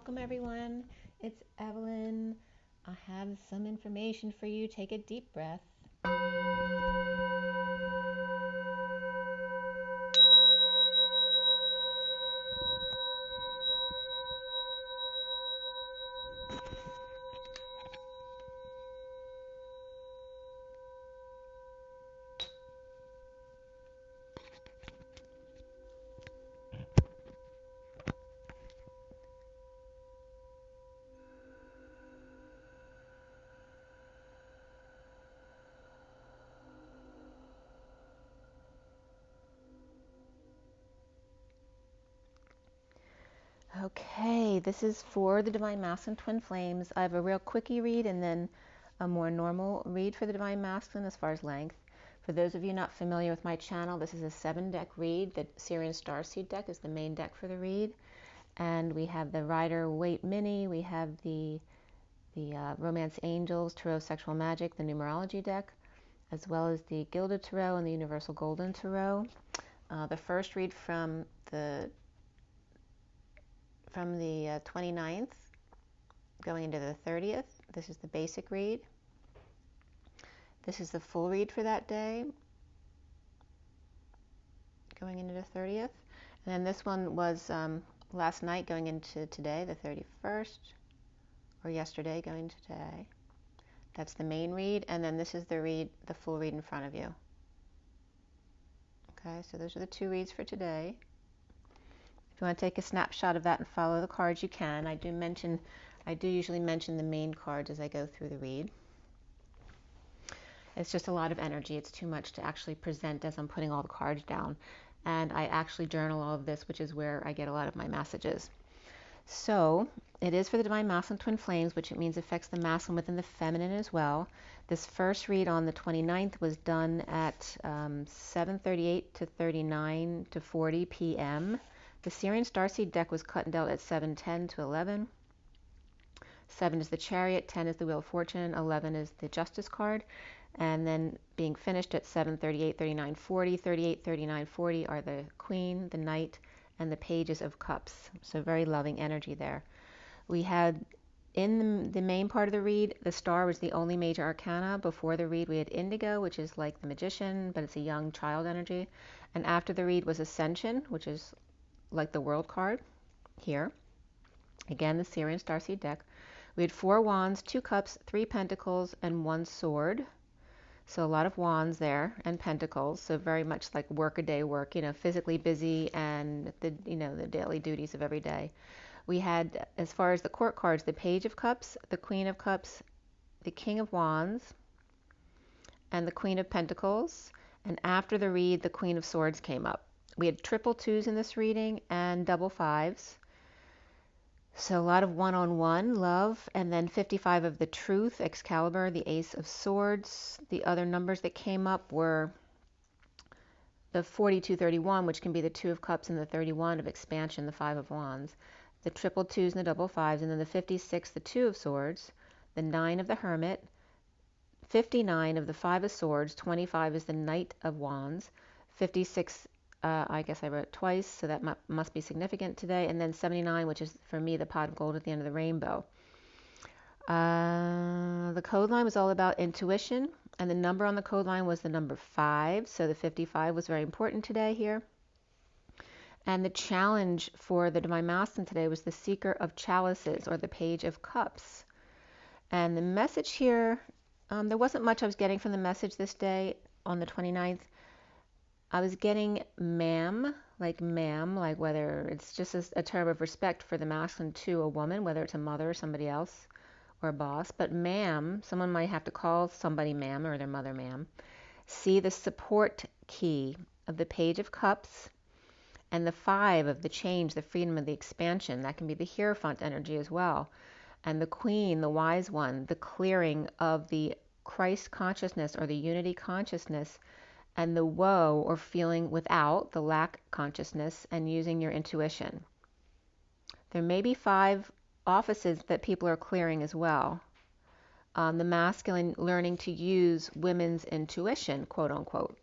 Welcome everyone. It's Evelyn. I have some information for you. Take a deep breath. Okay, this is for the Divine Masculine Twin Flames. I have a real quickie read and then a more normal read for the Divine Masculine as far as length. For those of you not familiar with my channel, this is a 7-deck read. The SIRIAN STARSEED deck is the main deck for the read. And we have the Rider WAITE Mini, we have the Romance Angels, Tarot Sexual Magic, the Numerology deck, as well as the Gilded Tarot and the Universal Golden Tarot. The first read from the 29th going into the 30th. This is the basic read. This is the full read for that day going into the 30th. And then this one was last night going into today, the 31st, or yesterday going to today. That's the main read, and then this is the read, the full read in front of you. Okay, so those are the two reads for today. If you want to take a snapshot of that and follow the cards, you can. I do usually mention the main cards as I go through the read. It's just a lot of energy. It's too much to actually present as I'm putting all the cards down. And I actually journal all of this, which is where I get a lot of my messages. So it is for the Divine Masculine Twin Flames, which it means affects the masculine within the feminine as well. This first read on the 29th was done at 7:38 to 39 to 40 p.m. The SIRIAN Starseed deck was cut and dealt at 7:10 to 11. 7 is the Chariot, 10 is the Wheel of Fortune, 11 is the Justice card, and then being finished at 7:38, 39, 40. 38, 39, 40 are the Queen, the Knight, and the Pages of Cups. So very loving energy there. We had in the main part of the read, the Star was the only major arcana. Before the read, we had Indigo, which is like the Magician, but it's a young child energy. And after the read was Ascension, which is like the World card here. Again, the SIRIAN Starseed deck. We had 4 Wands, 2 Cups, 3 Pentacles, and 1 Sword. So a lot of wands there and pentacles. So very much like work-a-day work, physically busy and the daily duties of every day. We had, as far as the court cards, the Page of Cups, the Queen of Cups, the King of Wands, and the Queen of Pentacles. And after the read, the Queen of Swords came up. We had triple 2s in this reading and double 5s. So a lot of one-on-one love, and then 55 of the Truth, Excalibur, the Ace of Swords. The other numbers that came up were the 4231, which can be the 2 of Cups, and the 31 of Expansion, the 5 of Wands. The triple 2s and the double 5s, and then the 56, the 2 of Swords, the 9 of the Hermit, 59 of the 5 of Swords, 25 is the Knight of Wands, 56 I guess I wrote twice, so that must be significant today. And then 79, which is for me the pot of gold at the end of the rainbow. The code line was all about intuition, and the number on the code line was the number 5. So the 55 was very important today here. And the challenge for the Divine Masculine today was the Seeker of Chalices, or the Page of Cups. And the message here, there wasn't much I was getting from the message this day on the 29th. I was getting ma'am, like whether it's just a term of respect for the masculine to a woman, whether it's a mother or somebody else or a boss. But ma'am, someone might have to call somebody ma'am or their mother ma'am. See the support key of the Page of Cups and the 5 of the change, the freedom of the expansion. That can be the Hierophant energy as well. And the Queen, the wise one, the clearing of the Christ consciousness or the unity consciousness, and the woe or feeling without, the lack consciousness, and using your intuition. There may be 5 offices that people are clearing as well. The masculine learning to use women's intuition, quote unquote.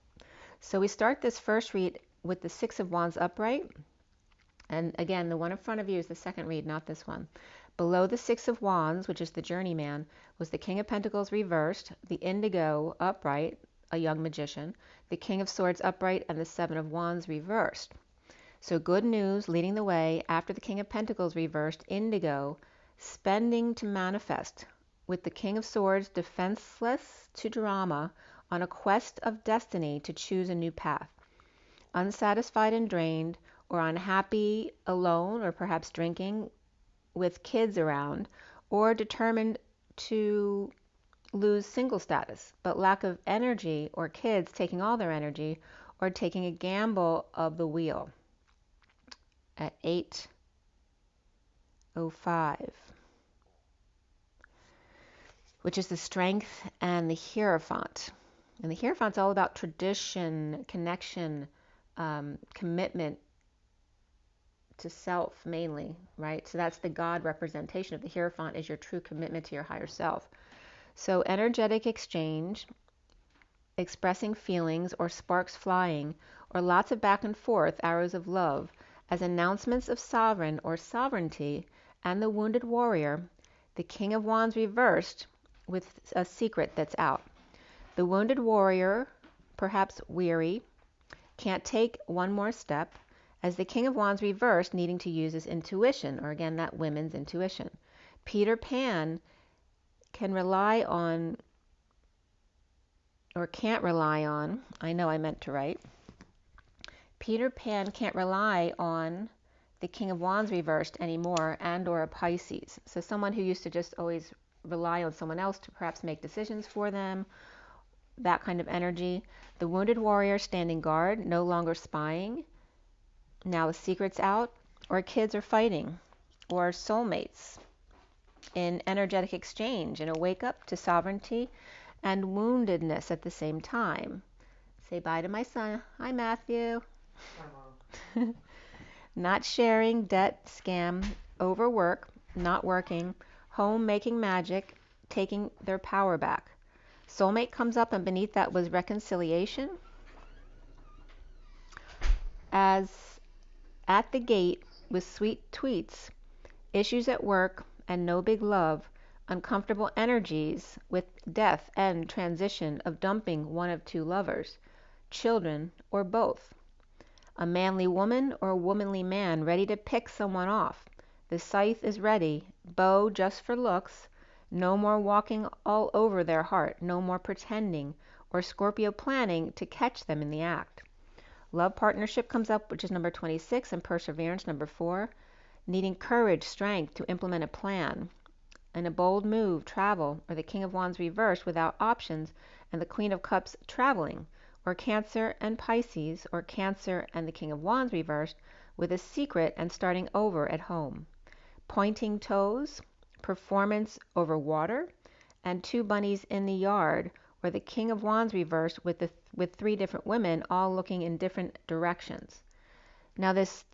So we start this first read with the 6 of Wands upright. And again, the one in front of you is the second read, not this one. Below the Six of Wands, which is the journeyman, was the King of Pentacles reversed, the Indigo upright, a young magician, the King of Swords upright, and the Seven of Wands reversed. So good news leading the way after the King of Pentacles reversed, Indigo, spending to manifest, with the King of Swords defenseless to drama, on a quest of destiny to choose a new path. Unsatisfied and drained, or unhappy alone, or perhaps drinking with kids around, or determined to lose single status, but lack of energy, or kids taking all their energy, or taking a gamble of the wheel. At 8:05, which is the Strength and the Hierophant. And the Hierophant's all about tradition, connection, commitment to self mainly, right? So that's the God representation of the Hierophant, is your true commitment to your higher self. So energetic exchange, expressing feelings, or sparks flying, or lots of back and forth, arrows of love, as announcements of sovereign or sovereignty, and the wounded warrior, the King of Wands reversed with a secret that's out. The wounded warrior, perhaps weary, can't take one more step, as the King of Wands reversed, needing to use his intuition, or again, that women's intuition. Peter Pan can rely on, or can't rely on, I know I meant to write, Peter Pan can't rely on the King of Wands reversed anymore, and or a Pisces. So someone who used to just always rely on someone else to perhaps make decisions for them, that kind of energy. The wounded warrior standing guard, no longer spying. Now the secret's out, or kids are fighting, or soulmates in energetic exchange, and a wake up to sovereignty and woundedness at the same time. Say bye to my son. Hi, Matthew. Hi, Mom. Not sharing, debt, scam, overwork, not working, home making magic, taking their power back. Soulmate comes up, and beneath that was reconciliation. As at the gate with sweet tweets, issues at work and no big love, uncomfortable energies with death and transition of dumping one of two lovers, children, or both. A manly woman or a womanly man ready to pick someone off. The scythe is ready, bow just for looks, no more walking all over their heart, no more pretending, or Scorpio planning to catch them in the act. Love partnership comes up, which is number 26, and perseverance, number 4. Needing courage, strength to implement a plan, and a bold move, travel, or the King of Wands reversed without options, and the Queen of Cups traveling, or Cancer and Pisces, or Cancer and the King of Wands reversed with a secret and starting over at home. Pointing toes, performance over water, and 2 bunnies in the yard, or the King of Wands reversed with 3 different women all looking in different directions. Now this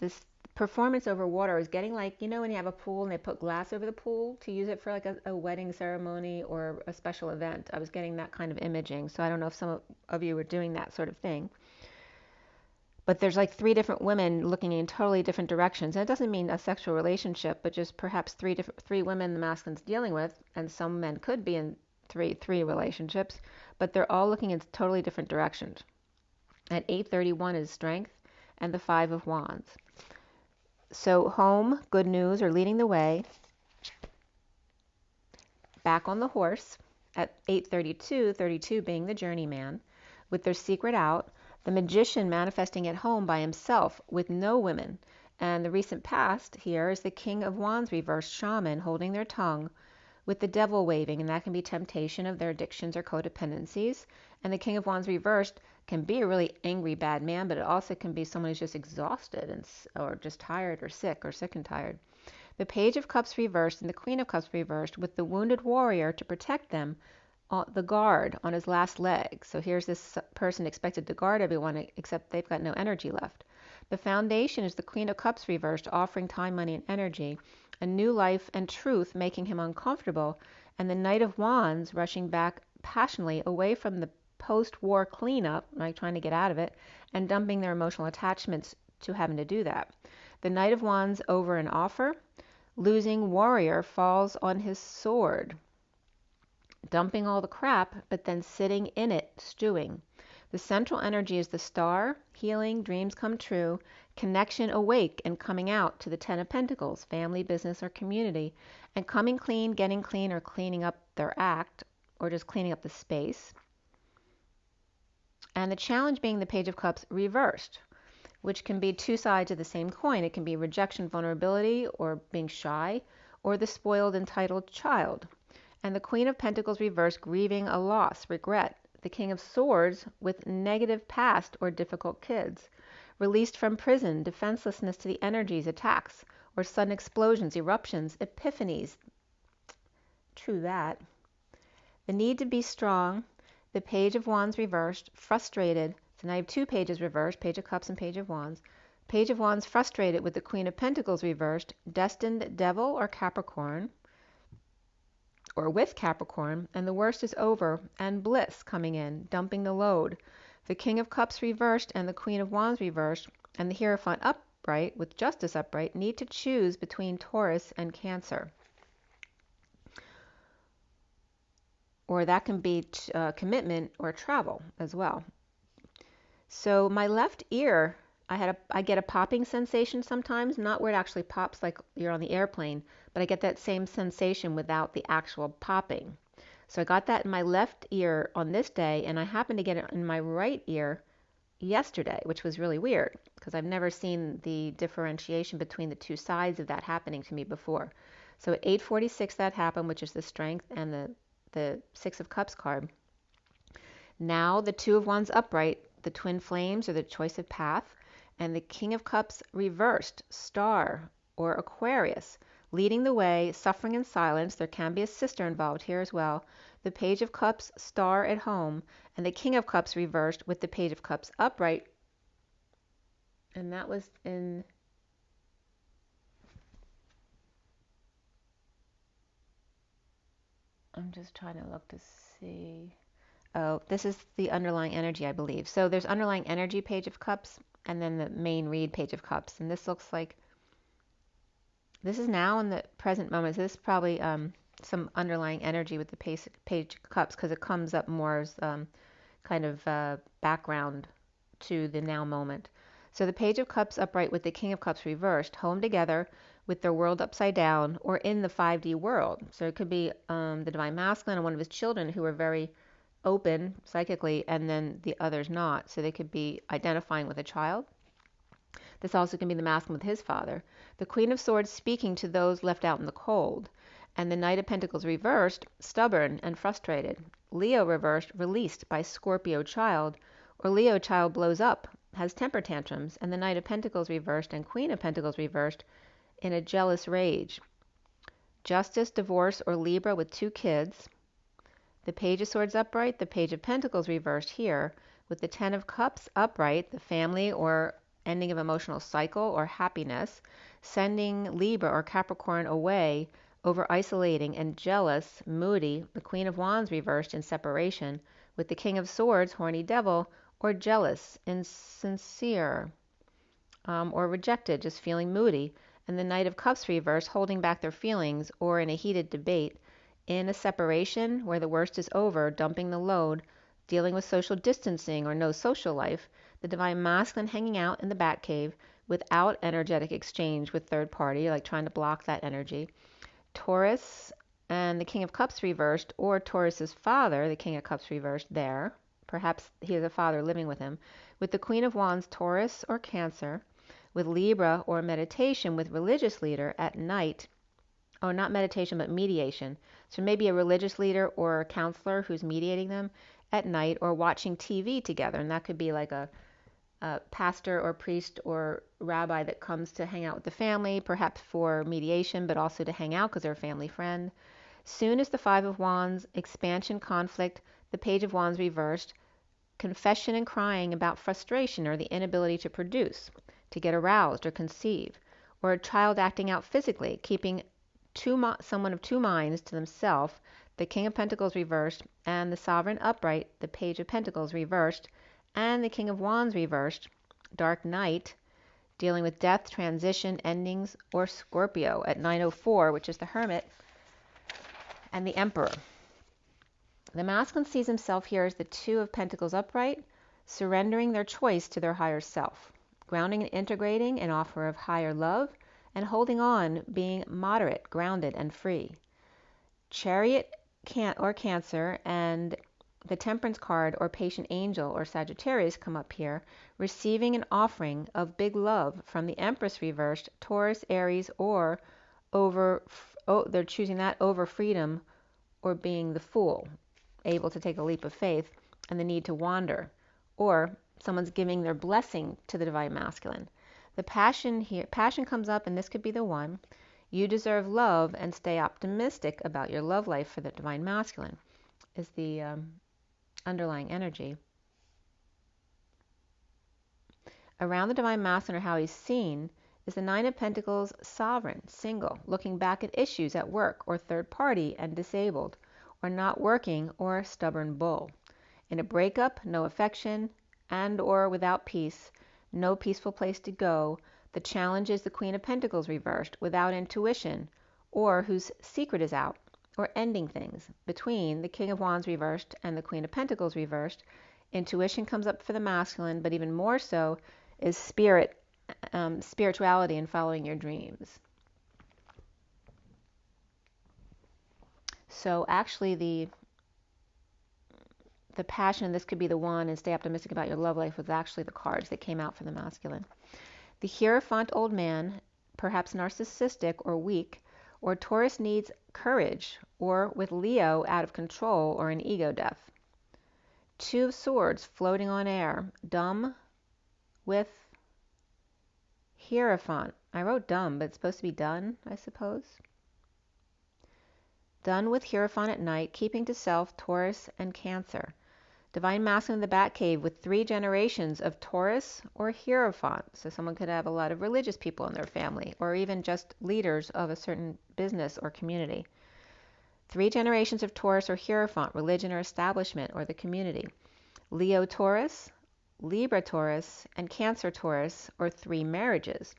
performance over water is getting like, you know, when you have a pool and they put glass over the pool to use it for like a wedding ceremony or a special event. I was getting that kind of imaging. So I don't know if some of you were doing that sort of thing. But there's like 3 different women looking in totally different directions. And it doesn't mean a sexual relationship, but just perhaps 3 women the masculine's dealing with, and some men could be in three relationships, but they're all looking in totally different directions. At 8:31 is Strength and the 5 of Wands. So home, good news, or leading the way. Back on the horse at 8:32, 32 being the journeyman, with their secret out. The magician manifesting at home by himself with no women. And the recent past here is the King of Wands reversed, shaman holding their tongue with the devil waving, and that can be temptation of their addictions or codependencies. And the King of Wands reversed can be a really angry, bad man, but it also can be someone who's just exhausted or just tired or sick and tired. The Page of Cups reversed and the Queen of Cups reversed with the wounded warrior to protect them, the guard on his last leg. So here's this person expected to guard everyone, except they've got no energy left. The Foundation is the Queen of Cups reversed, offering time, money, and energy, a new life and truth making him uncomfortable, and the Knight of Wands rushing back passionately away from the post-war cleanup, like trying to get out of it, and dumping their emotional attachments to having to do that. The Knight of Wands over an offer. Losing warrior falls on his sword. Dumping all the crap, but then sitting in it, stewing. The central energy is the star, healing, dreams come true, connection awake and coming out to the Ten of Pentacles, family, business, or community, and coming clean, getting clean, or cleaning up their act, or just cleaning up the space. And the challenge being the Page of Cups reversed, which can be two sides of the same coin. It can be rejection, vulnerability, or being shy, or the spoiled, entitled child. And the Queen of Pentacles reversed, grieving a loss, regret. The King of Swords with negative past or difficult kids. Released from prison, defenselessness to the energies, attacks, or sudden explosions, eruptions, epiphanies. True that. The need to be strong. The Page of Wands reversed, frustrated. So now I have two pages reversed, Page of Cups and Page of Wands. Page of Wands frustrated with the Queen of Pentacles reversed, destined devil or Capricorn, or with Capricorn, and the worst is over, and bliss coming in, dumping the load. The King of Cups reversed and the Queen of Wands reversed, and the Hierophant upright with Justice upright, need to choose between Taurus and Cancer. Or that can be commitment or travel as well. So my left ear, I get a popping sensation sometimes, not where it actually pops like you're on the airplane, but I get that same sensation without the actual popping. So I got that in my left ear on this day, and I happened to get it in my right ear yesterday, which was really weird because I've never seen the differentiation between the two sides of that happening to me before. So at 8:46 that happened, which is the Strength and the Six of Cups card. Now the Two of Wands upright, the twin flames or the choice of path, and the King of Cups reversed, Star or Aquarius, leading the way, suffering in silence. There can be a sister involved here as well. The Page of Cups, Star at home, and the King of Cups reversed with the Page of Cups upright. And that was in I'm just trying to look to see. Oh, this is the underlying energy, I believe. So there's underlying energy, Page of Cups, and then the main read, Page of Cups. And this looks like this is now in the present moment. So this is probably some underlying energy with the Page of Cups because it comes up more as kind of background to the now moment. So the Page of Cups upright with the King of Cups reversed, home together with their world upside down or in the 5D world. So it could be the Divine Masculine and one of his children who are very open psychically, and then the others not. So they could be identifying with a child. This also can be the masculine with his father. The Queen of Swords speaking to those left out in the cold. And the Knight of Pentacles reversed, stubborn and frustrated. Leo reversed, released by Scorpio child, or Leo child blows up, has temper tantrums. And the Knight of Pentacles reversed and Queen of Pentacles reversed in a jealous rage. Justice, divorce, or Libra with 2 kids. The Page of Swords upright, the Page of Pentacles reversed here, with the Ten of Cups upright, the family or ending of emotional cycle or happiness, sending Libra or Capricorn away, over isolating and jealous, moody, the Queen of Wands reversed in separation, with the King of Swords, horny devil, or jealous, insincere, or rejected, just feeling moody, and the Knight of Cups reversed, holding back their feelings, or in a heated debate, in a separation where the worst is over, dumping the load, dealing with social distancing or no social life, the Divine Masculine hanging out in the Batcave without energetic exchange with third party, like trying to block that energy. Taurus and the King of Cups reversed, or Taurus's father, the King of Cups reversed there. Perhaps he has a father living with him. With the Queen of Wands, Taurus or Cancer. With Libra or meditation with religious leader at night. Oh, not meditation, but mediation. So maybe a religious leader or a counselor who's mediating them at night, or watching TV together. And that could be like a pastor or priest or rabbi that comes to hang out with the family, perhaps for mediation, but also to hang out because they're a family friend. Soon as the Five of Wands, expansion, conflict, the Page of Wands reversed, confession and crying about frustration or the inability to produce, to get aroused or conceive, or a child acting out physically, keeping someone of 2 minds to themselves, the King of Pentacles reversed, and the Sovereign upright, the Page of Pentacles reversed, and the King of Wands reversed, dark night, dealing with death, transition, endings, or Scorpio at 9:04, which is the Hermit, and the Emperor. The masculine sees himself here as the Two of Pentacles upright, surrendering their choice to their higher self, grounding and integrating an offer of higher love, and holding on, being moderate, grounded, and free. Chariot or Cancer and the Temperance card or Patient Angel or Sagittarius come up here, receiving an offering of big love from the Empress reversed, Taurus, Aries, or they're choosing that over freedom or being the Fool, able to take a leap of faith, and the need to wander, or someone's giving their blessing to the Divine Masculine. The passion here, passion comes up, and this could be the one. You deserve love and stay optimistic about your love life for the Divine Masculine is the underlying energy. Around the Divine Masculine, or how he's seen, is the Nine of Pentacles, sovereign, single, looking back at issues at work or third party and disabled, or not working, or stubborn bull. In a breakup, no affection, and or without peace, no peaceful place to go. The challenge is the Queen of Pentacles reversed, without intuition, or whose secret is out, or ending things. Between the King of Wands reversed and the Queen of Pentacles reversed, intuition comes up for the masculine, but even more so is spirituality and following your dreams. So actually the passion, this could be the one, and stay optimistic about your love life, was actually the cards that came out for the masculine. The Hierophant, old man, perhaps narcissistic or weak, or Taurus needs courage, or with Leo out of control or an ego death. Two of Swords floating on air, dumb with Hierophant. I wrote dumb, but it's supposed to be done, I suppose. Done with Hierophant at night, keeping to self, Taurus and Cancer. Divine Masculine in the Batcave with 3 generations of Taurus or Hierophant. So someone could have a lot of religious people in their family, or even just leaders of a certain business or community. 3 generations of Taurus or Hierophant, religion or establishment or the community. Leo Taurus, Libra Taurus, and Cancer Taurus, or 3 marriages.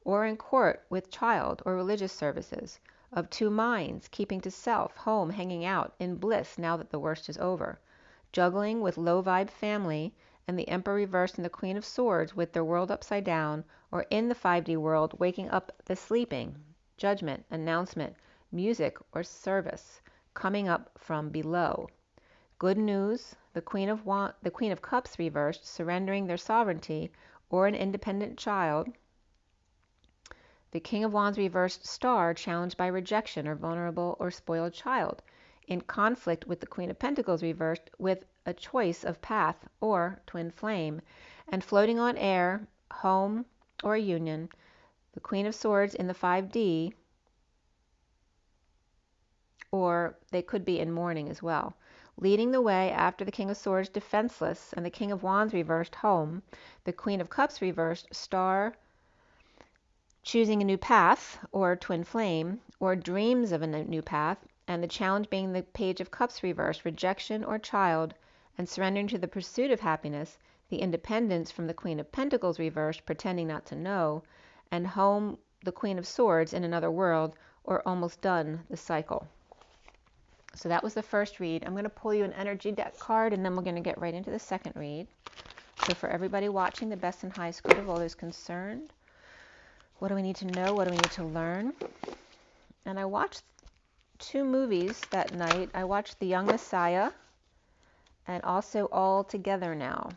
Or in court with child or religious services. Of 2 minds, keeping to self, home, hanging out, in bliss now that the worst is over. Juggling with low vibe family, and the Emperor reversed and the Queen of Swords with their world upside down, or in the 5D world, waking up the sleeping, judgment, announcement, music, or service, coming up from below. Good news, the Queen of Cups reversed, surrendering their sovereignty, or an independent child. The King of Wands reversed, star, challenged by rejection or vulnerable or spoiled child, in conflict with the Queen of Pentacles reversed, with a choice of path or twin flame, and floating on air, home or a union. The Queen of Swords in the 5D, or they could be in mourning as well. Leading the way after the King of Swords, defenseless, and the King of Wands reversed, home. The Queen of Cups reversed, star, choosing a new path or twin flame, or dreams of a new path, and the challenge being the Page of Cups reversed, rejection or child, and surrendering to the pursuit of happiness. The independence from the Queen of Pentacles reversed, pretending not to know, and home, the Queen of Swords in another world, or almost done the cycle. So that was the first read. I'm going to pull you an energy deck card, and then we're going to get right into the second read. So for everybody watching, the best and highest good of all is concerned. What do we need to know? What do we need to learn? And I watched 2 movies that night. I watched The Young Messiah and also All Together Now.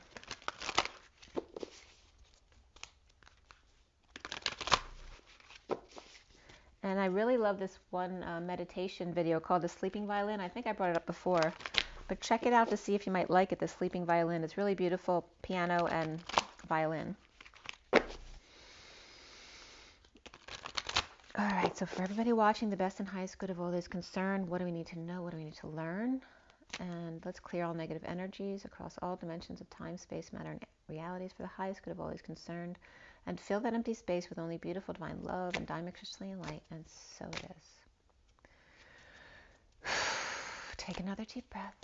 And I really love this one meditation video called The Sleeping Violin. I think I brought it up before, but check it out to see if you might like it, The Sleeping Violin. It's really beautiful, piano and violin. All right, so for everybody watching, the best and highest good of all is concerned. What do we need to know? What do we need to learn? And let's clear all negative energies across all dimensions of time, space, matter, and realities for the highest good of all is concerned. And fill that empty space with only beautiful divine love and diamond crystalline light. And so it is. Take another deep breath.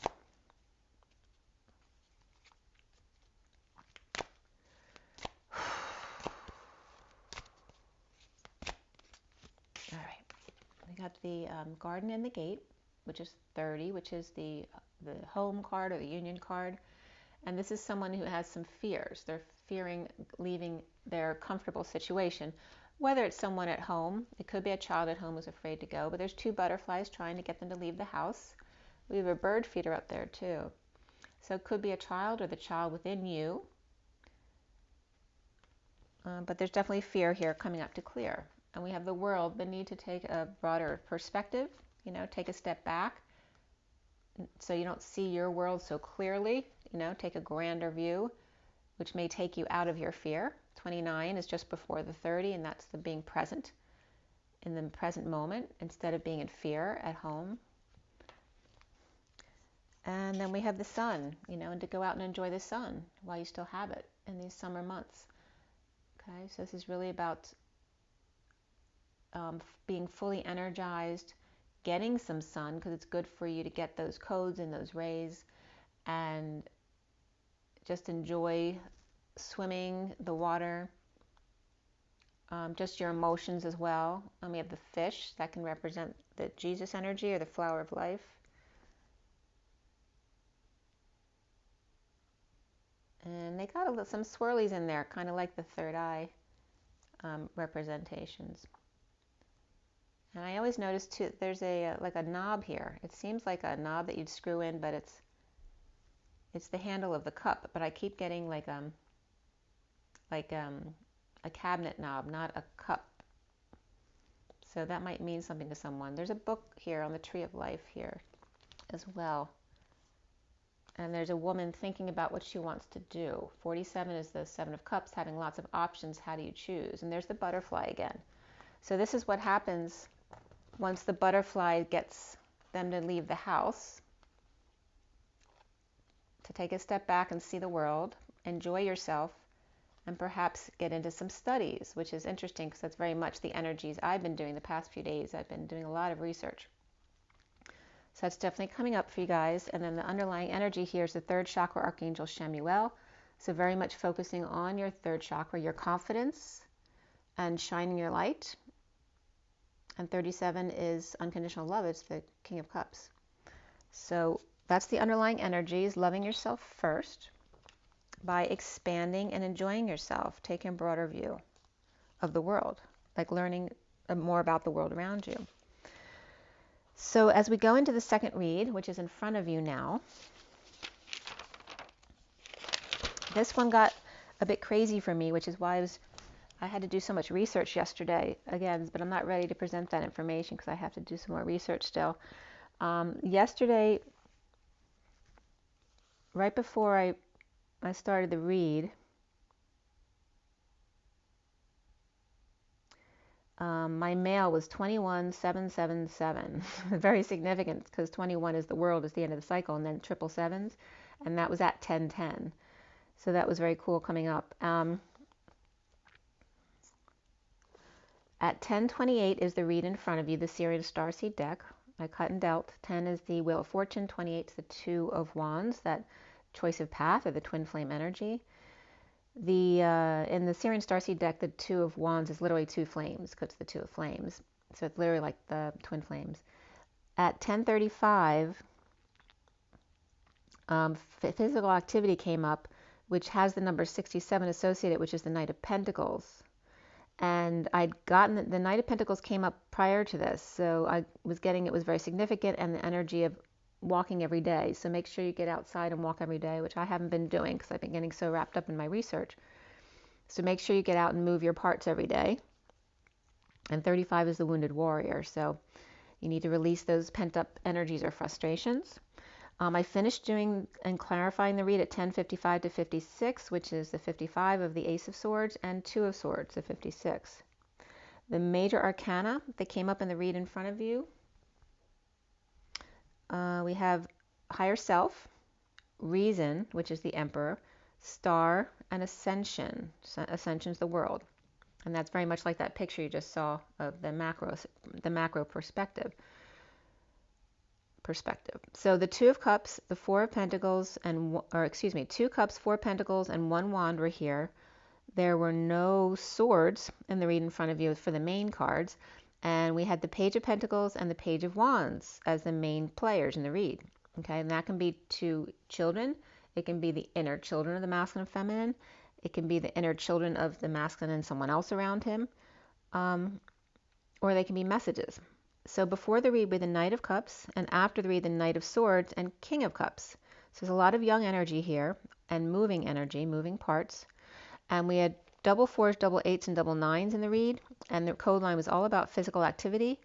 the garden and the gate, which is 30, which is the home card or the union card. And this is someone who has some fears. They're fearing leaving their comfortable situation, whether it's someone at home. It could be a child at home who's afraid to go, but there's two butterflies trying to get them to leave the house. We have a bird feeder up there too. So it could be a child or the child within you. But there's definitely fear here coming up to clear. And we have the world, the need to take a broader perspective, take a step back so you don't see your world so clearly, take a grander view, which may take you out of your fear. 29 is just before the 30, and that's the being present in the present moment instead of being in fear at home. And then we have the sun, and to go out and enjoy the sun while you still have it in these summer months. Okay, so this is really about being fully energized, getting some sun, because it's good for you to get those codes and those rays, and just enjoy swimming, the water, just your emotions as well. And we have the fish that can represent the Jesus energy or the flower of life. And they got some swirlies in there, kind of like the third eye representations. And I always notice too, there's like a knob here. It seems like a knob that you'd screw in, but it's the handle of the cup. But I keep getting like a cabinet knob, not a cup. So that might mean something to someone. There's a book here on the Tree of Life here as well. And there's a woman thinking about what she wants to do. 47 is the Seven of Cups, having lots of options. How do you choose? And there's the butterfly again. So this is what happens once the butterfly gets them to leave the house, to take a step back and see the world, enjoy yourself, and perhaps get into some studies, which is interesting because that's very much the energies I've been doing the past few days. I've been doing a lot of research. So that's definitely coming up for you guys. And then the underlying energy here is the third chakra, Archangel Shemuel. So very much focusing on your third chakra, your confidence and shining your light. And 37 is unconditional love. It's the King of Cups. So that's the underlying energies, loving yourself first by expanding and enjoying yourself, taking a broader view of the world, like learning more about the world around you. So as we go into the second read, which is in front of you now, this one got a bit crazy for me, which is why I had to do so much research yesterday, again, but I'm not ready to present that information because I have to do some more research still. Yesterday, right before I started the read, my mail was 21777. Very significant because 21 is the world, is the end of the cycle, and then 777s, and that was at 1010. So that was very cool coming up. At 1028 is the read in front of you, the SIRIAN Starseed deck. I cut and dealt. 10 is the Wheel of Fortune, 28 is the Two of Wands, that choice of path or the twin flame energy. In the SIRIAN Starseed deck, the Two of Wands is literally two flames because it's the Two of Flames. So it's literally like the twin flames. At 1035, physical activity came up, which has the number 67 associated, which is the Knight of Pentacles. And I'd gotten the Knight of Pentacles came up prior to this, so I was getting it was very significant, and the energy of walking every day. So make sure you get outside and walk every day, which I haven't been doing because I've been getting so wrapped up in my research. So make sure you get out and move your parts every day. And 35 is the Wounded Warrior, so you need to release those pent-up energies or frustrations. I finished doing and clarifying the read at 1055 to 56, which is the 55 of the Ace of Swords and Two of Swords, the 56. The major arcana that came up in the read in front of you, we have Higher Self, Reason, which is the Emperor, Star, and Ascension. Ascension is the world. And that's very much like that picture you just saw of the macro perspective. So the Two of Cups, the Four of Pentacles, Two Cups, Four Pentacles, and one Wand were here. There were no swords in the read in front of you for the main cards, And we had the Page of Pentacles and the Page of Wands as the main players in the read. Okay, and that can be to children. It can be the inner children of the masculine and feminine. It can be the inner children of the masculine and someone else around him. Or they can be messages. So before the read, we had the Knight of Cups, and after the read, the Knight of Swords and King of Cups. So there's a lot of young energy here and moving energy, moving parts. And we had double fours, double eights, and double nines in the read. And the code line was all about physical activity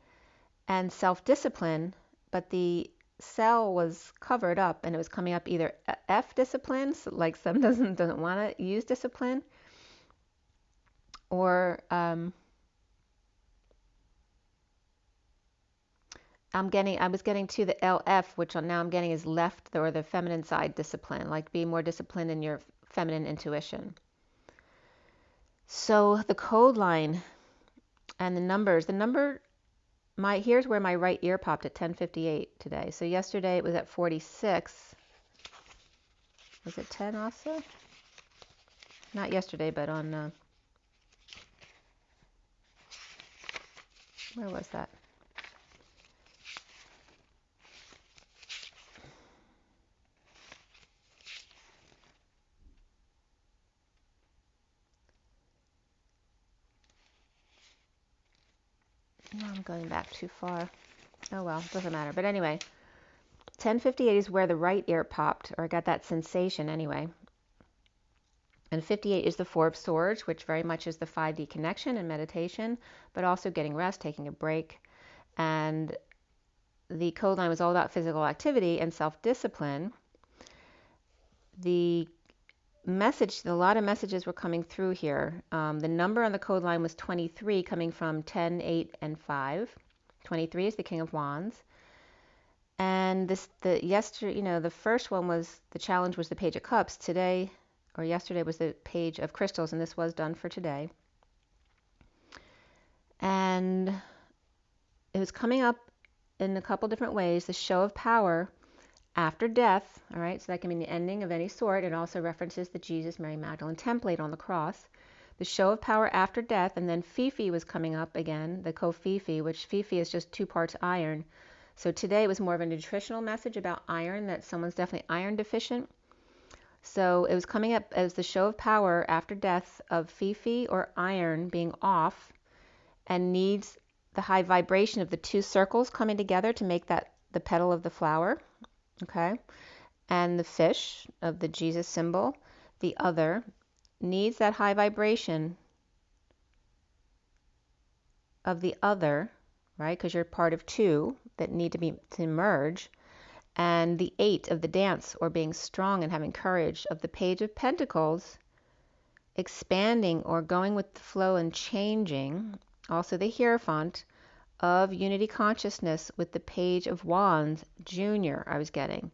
and self-discipline, but the cell was covered up and it was coming up either F discipline, so like some doesn't want to use discipline, or I was getting to the LF, which now I'm getting is left or the feminine side discipline, like be more disciplined in your feminine intuition. So the code line and the numbers, here's where my right ear popped at 10:58 today. So yesterday it was at 46. Was it 10 also? Not yesterday, but on, where was that? No, I'm going back too far. Oh well, doesn't matter. But anyway, 10:58 is where the right ear popped, or I got that sensation anyway. And 58 is the Four of Swords, which very much is the 5D connection and meditation, but also getting rest, taking a break. And the code line was all about physical activity and self-discipline. The message, a lot of messages were coming through here. The number on the code line was 23, coming from 10, 8, and 5. 23 is the King of Wands. And the first one was, the challenge was the Page of Cups. Today, or yesterday, was the Page of Crystals, and this was done for today. And it was coming up in a couple different ways. The Show of Power after death, all right, so that can mean the ending of any sort. It also references the Jesus, Mary Magdalene template on the cross. The Show of Power after death, and then Fifi was coming up again, the Ko-Fifi, which Fifi is just 2 parts iron. So today it was more of a nutritional message about iron, that someone's definitely iron deficient. So it was coming up as the Show of Power after death of Fifi or iron being off, and needs the high vibration of the 2 circles coming together to make that the petal of the flower. Okay, and the fish of the Jesus symbol, the other, needs that high vibration of the other, right? Because you're part of 2 that need to merge. And the 8 of the dance, or being strong and having courage, of the Page of Pentacles, expanding or going with the flow and changing. Also the Hierophant of unity consciousness with the Page of Wands, Junior, I was getting.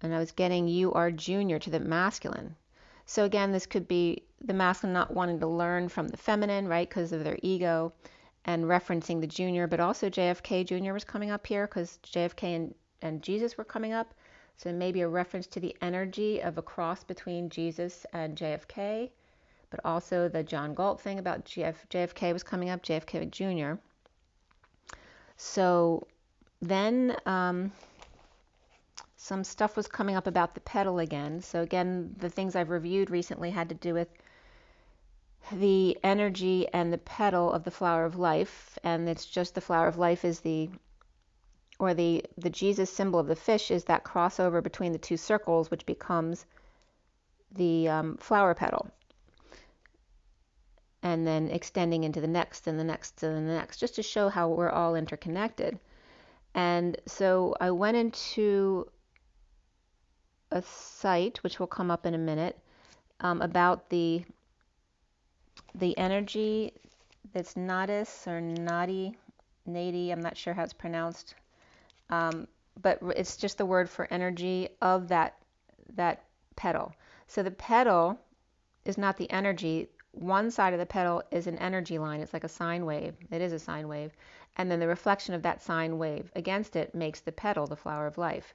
And I was getting you are junior to the masculine. So again, this could be the masculine not wanting to learn from the feminine, right, because of their ego, and referencing the junior, but also JFK Jr. was coming up here because JFK and Jesus were coming up. So maybe a reference to the energy of a cross between Jesus and JFK, but also the John Galt thing about JFK was coming up, JFK Jr. So then some stuff was coming up about the petal again. So again, the things I've reviewed recently had to do with the energy and the petal of the flower of life. And it's just the flower of life is the Jesus symbol of the fish is that crossover between the 2 circles, which becomes the flower petal. And then extending into the next and the next and the next, just to show how we're all interconnected. And so I went into a site, which will come up in a minute, about the energy that's nadis or nadi, I'm not sure how it's pronounced, but it's just the word for energy of that petal. So the petal is not the energy. One side of the petal is an energy line. It's like a sine wave. It is a sine wave. And then the reflection of that sine wave against it makes the petal the flower of life.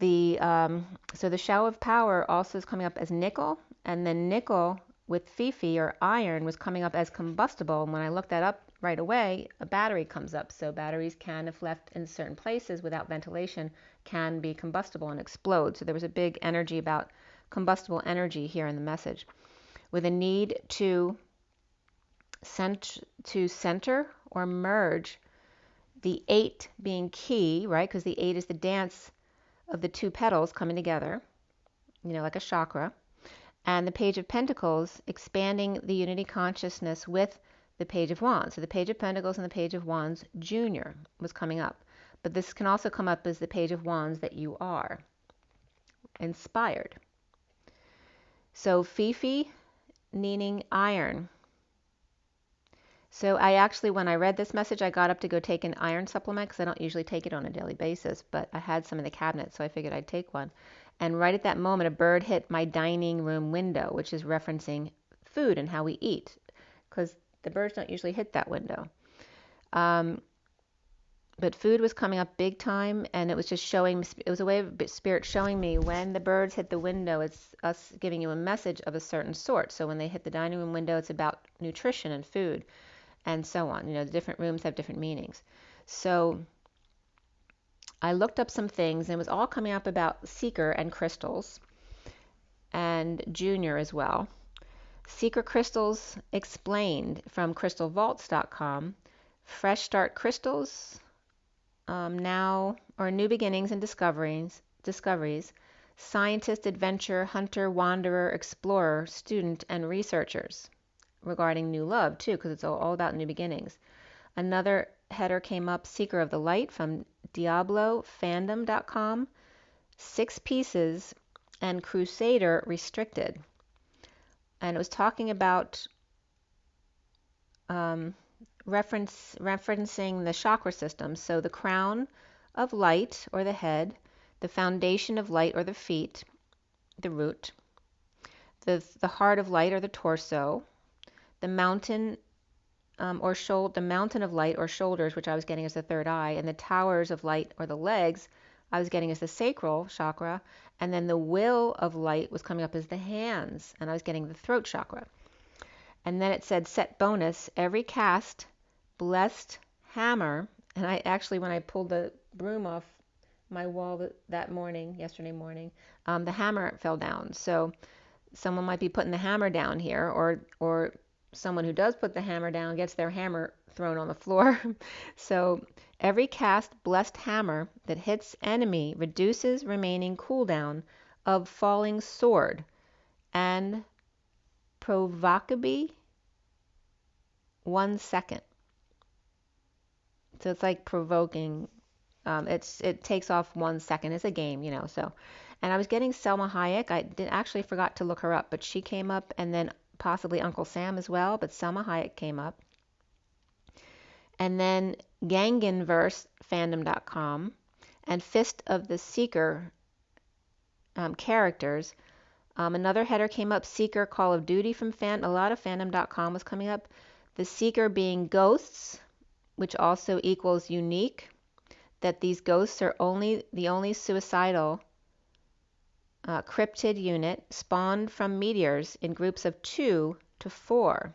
So the Show of Power also is coming up as nickel, and then nickel with Fifi or iron was coming up as combustible. And when I looked that up right away, a battery comes up. So batteries can, if left in certain places without ventilation, can be combustible and explode. So there was a big energy about combustible energy here in the message, with a need to center or merge, the 8 being key, right? Because the 8 is the dance of the 2 petals coming together, like a chakra. And the Page of Pentacles expanding the unity consciousness with the Page of Wands. So the Page of Pentacles and the Page of Wands Junior was coming up. But this can also come up as the Page of Wands that you are. Inspired. So Fifi, meaning iron. So I actually, when I read this message, I got up to go take an iron supplement because I don't usually take it on a daily basis, but I had some in the cabinet, so I figured I'd take one. And right at that moment, a bird hit my dining room window, which is referencing food and how we eat, because the birds don't usually hit that window. But food was coming up big time, and it was just showing, it was a way of spirit showing me when the birds hit the window, it's us giving you a message of a certain sort. So when they hit the dining room window, it's about nutrition and food and so on. The different rooms have different meanings. So I looked up some things, and it was all coming up about seeker and crystals, and junior as well. Seeker crystals explained from crystalvaults.com. Fresh start crystals, now, or new beginnings and discoveries. Scientist, adventure, hunter, wanderer, explorer, student, and researchers. Regarding new love too, because it's all about new beginnings. Another header came up, Seeker of the Light, from DiabloFandom.com, 6 pieces, and Crusader Restricted. And it was talking about referencing the chakra system. So the crown of light, or the head, the foundation of light, or the feet, the root, the heart of light, or the torso, the mountain the mountain of light, or shoulders, which I was getting as the third eye, and the towers of light, or the legs, I was getting as the sacral chakra, and then the will of light was coming up as the hands, and I was getting the throat chakra. And then it said set bonus, every cast, blessed hammer, and I actually, when I pulled the broom off my wall yesterday morning, the hammer fell down. So someone might be putting the hammer down here, or someone who does put the hammer down gets their hammer thrown on the floor. So every cast blessed hammer that hits enemy reduces remaining cooldown of falling sword and provocably 1 second. So it's like provoking. It takes off 1 second. It's a game, so. And I was getting Selma Hayek. I actually forgot to look her up, but she came up, and then possibly Uncle Sam as well, but Selma Hayek came up. And then GanganverseFandom.com and Fist of the Seeker characters. Another header came up, Seeker Call of Duty from a lot of Fandom.com was coming up. The Seeker being ghosts, which also equals unique, that these ghosts are the only suicidal cryptid unit spawned from meteors in groups of 2 to 4.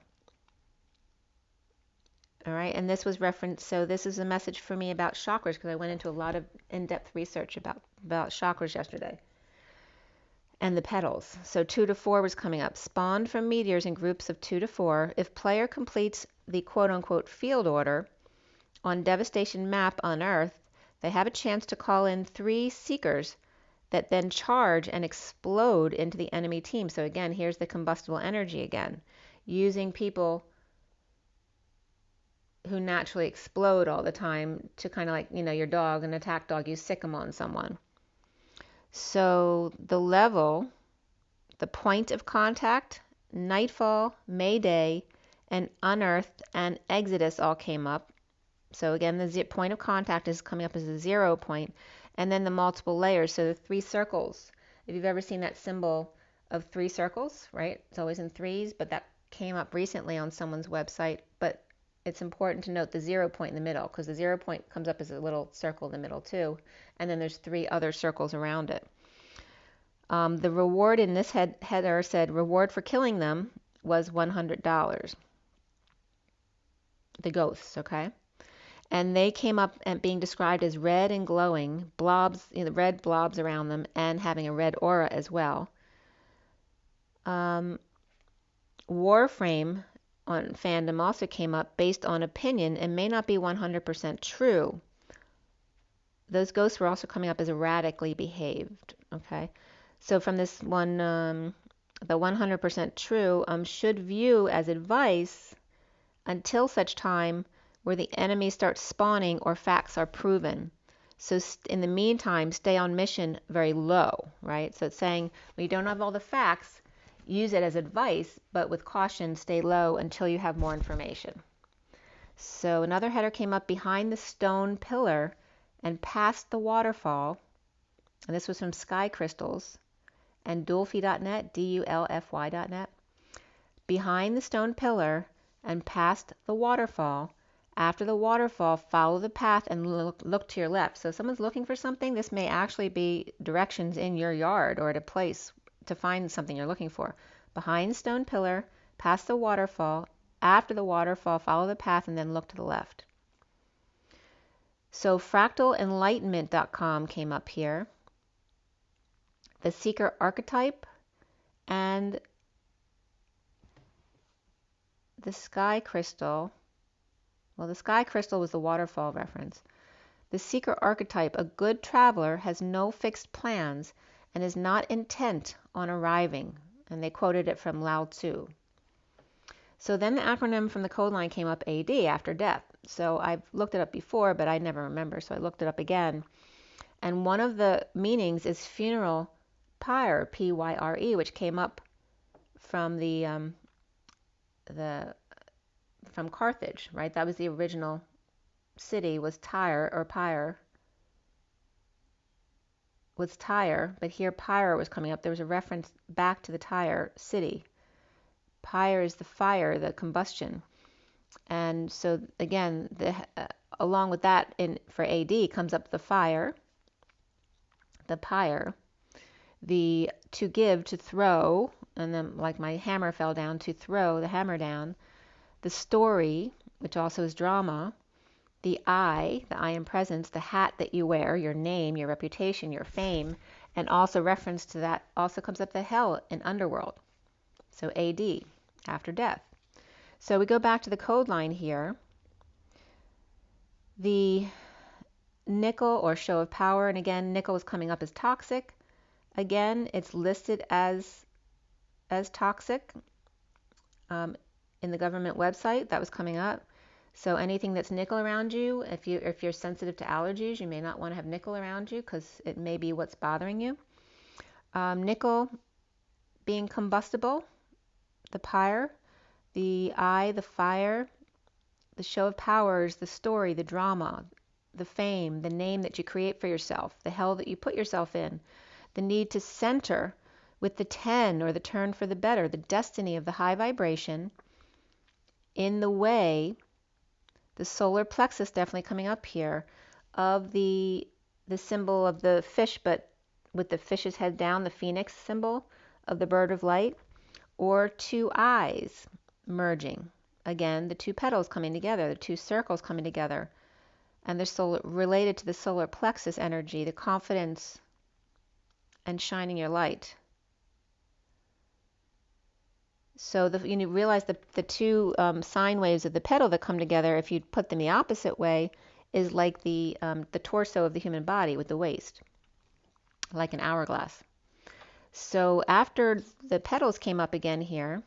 All right, and this was referenced, so this is a message for me about chakras, because I went into a lot of in-depth research about chakras yesterday. And the petals. So 2 to 4 was coming up. Spawned from meteors in groups of 2 to 4. If player completes the quote-unquote field order on devastation map on Earth, they have a chance to call in 3 seekers that then charge and explode into the enemy team. So again, here's the combustible energy again, using people who naturally explode all the time to kind of like, your dog, an attack dog, you sick them on someone. So the level, the point of contact, nightfall, Mayday, and unearthed and exodus all came up. So again, the point of contact is coming up as a 0 point. And then the multiple layers, so the 3 circles. If you've ever seen that symbol of 3 circles, right? It's always in 3s, but that came up recently on someone's website. But it's important to note the 0 point in the middle, because the 0 point comes up as a little circle in the middle too. And then there's 3 other circles around it. The reward in this header said reward for killing them was $100. the ghosts, okay? And they came up and being described as red and glowing, blobs, red blobs around them, and having a red aura as well. Warframe on fandom also came up based on opinion and may not be 100% true. Those ghosts were also coming up as erratically behaved, okay? So from this one, the 100% true should view as advice until such time where the enemy starts spawning or facts are proven. So in the meantime, stay on mission very low, right? So it's saying when you don't have all the facts, use it as advice, but with caution, stay low until you have more information. So another header came up behind the stone pillar and past the waterfall, and this was from Sky Crystals and dulfy.net, dulfy.net. Behind the stone pillar and past the waterfall. After the waterfall, follow the path and look to your left. So if someone's looking for something, this may actually be directions in your yard or at a place to find something you're looking for. Behind the stone pillar, past the waterfall. After the waterfall, follow the path and then look to the left. So fractalenlightenment.com came up here. The seeker archetype and the sky crystal. Well, the sky crystal was the waterfall reference. The seeker archetype, a good traveler, has no fixed plans and is not intent on arriving. And they quoted it from Lao Tzu. So then the acronym from the code line came up, AD, after death. So I've looked it up before, but I never remember, so I looked it up again. And one of the meanings is funeral pyre, P-Y-R-E, which came up from from Carthage, right? That was the original city, was Tyre, or Pyre was Tyre, but here Pyre was coming up. There was a reference back to the Tyre city. Pyre is the fire, the combustion. And so again, along with that, for AD comes up the fire, the pyre, the to give, to throw, and then like my hammer fell down, to throw the hammer down, the story, which also is drama, the I am presence, the hat that you wear, your name, your reputation, your fame, and also reference to that also comes up the hell and underworld. So AD, after death. So we go back to the code line here. The nickel or show of power, and again, nickel is coming up as toxic. Again, it's listed as toxic in the government website. That was coming up. So anything that's nickel around you, if you're sensitive to allergies, you may not want to have nickel around you because it may be what's bothering you. Nickel being combustible, the pyre, the I, the fire, the show of powers, the story, the drama, the fame, the name that you create for yourself, the hell that you put yourself in, the need to center with the 10 or the turn for the better, the destiny of the high vibration in the way, the solar plexus definitely coming up here, of the symbol of the fish, but with the fish's head down, the phoenix symbol of the bird of light, or two eyes merging. Again, the two petals coming together, the two circles coming together, and they're related to the solar plexus energy, the confidence and shining your light. So you realize the two sine waves of the petal that come together, if you put them the opposite way, is like the torso of the human body with the waist, like an hourglass. So after the petals came up again here,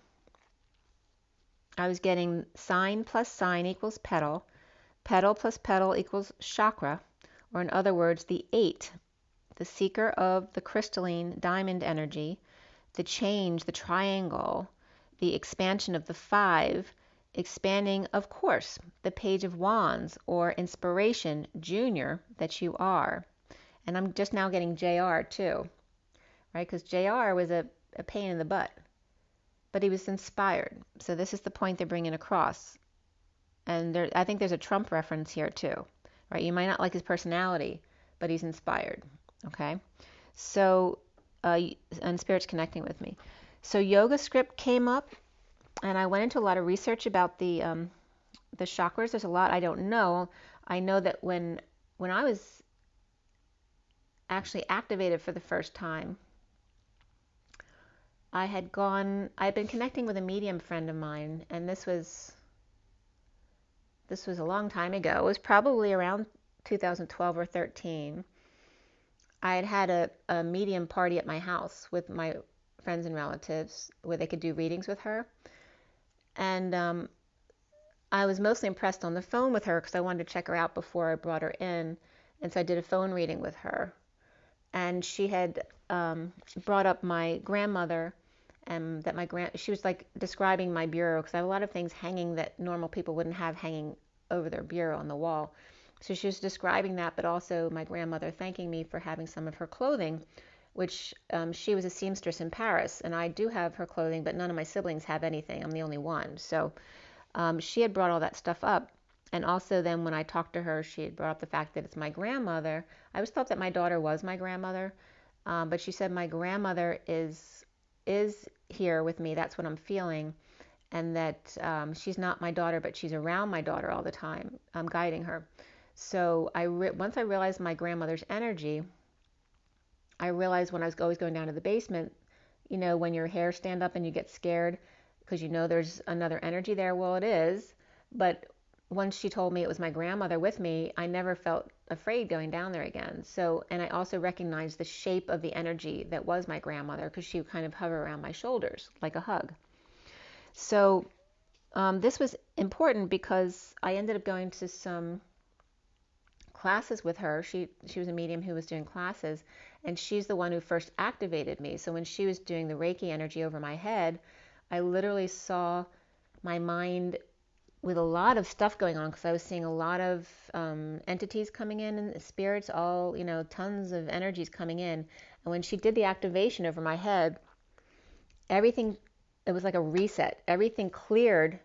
I was getting sign plus sign equals petal, petal plus petal equals chakra, or in other words, the 8, the seeker of the crystalline diamond energy, the change, the triangle, the expansion of the 5, expanding, of course, the page of wands or inspiration junior that you are. And I'm just now getting JR too, right? Because JR was a pain in the butt, but he was inspired. So this is the point they're bringing across. And I think there's a Trump reference here too, right? You might not like his personality, but he's inspired, okay? So, and Spirit's connecting with me. So yoga script came up, and I went into a lot of research about the the chakras, there's a lot I don't know. I know that when I was actually activated for the first time, I'd been connecting with a medium friend of mine, and this was a long time ago. It was probably around 2012 or 13. I had a medium party at my house with my friends and relatives where they could do readings with her. And I was mostly impressed on the phone with her because I wanted to check her out before I brought her in. And so I did a phone reading with her. And she had brought up my grandmother, and that she was like describing my bureau, because I have a lot of things hanging that normal people wouldn't have hanging over their bureau on the wall. So she was describing that, but also my grandmother thanking me for having some of her clothing, which she was a seamstress in Paris, and I do have her clothing, but none of my siblings have anything. I'm the only one. So she had brought all that stuff up. And also then when I talked to her, she had brought up the fact that it's my grandmother. I always thought that my daughter was my grandmother, but she said my grandmother is here with me. That's what I'm feeling. And that she's not my daughter, but she's around my daughter all the time. I'm guiding her. So once I realized my grandmother's energy, I realized when I was always going down to the basement, you know, when your hairs stand up and you get scared because you know there's another energy there. Well, it is. But once she told me it was my grandmother with me, I never felt afraid going down there again. So, and I also recognized the shape of the energy that was my grandmother, because she would kind of hover around my shoulders like a hug. So this was important because I ended up going to some classes with her. She was a medium who was doing classes, and she's the one who first activated me. So when she was doing the Reiki energy over my head, I literally saw my mind with a lot of stuff going on, because I was seeing a lot of entities coming in, and spirits, all, you know, tons of energies coming in. And when she did the activation over my head, everything, it was like a reset. Everything cleared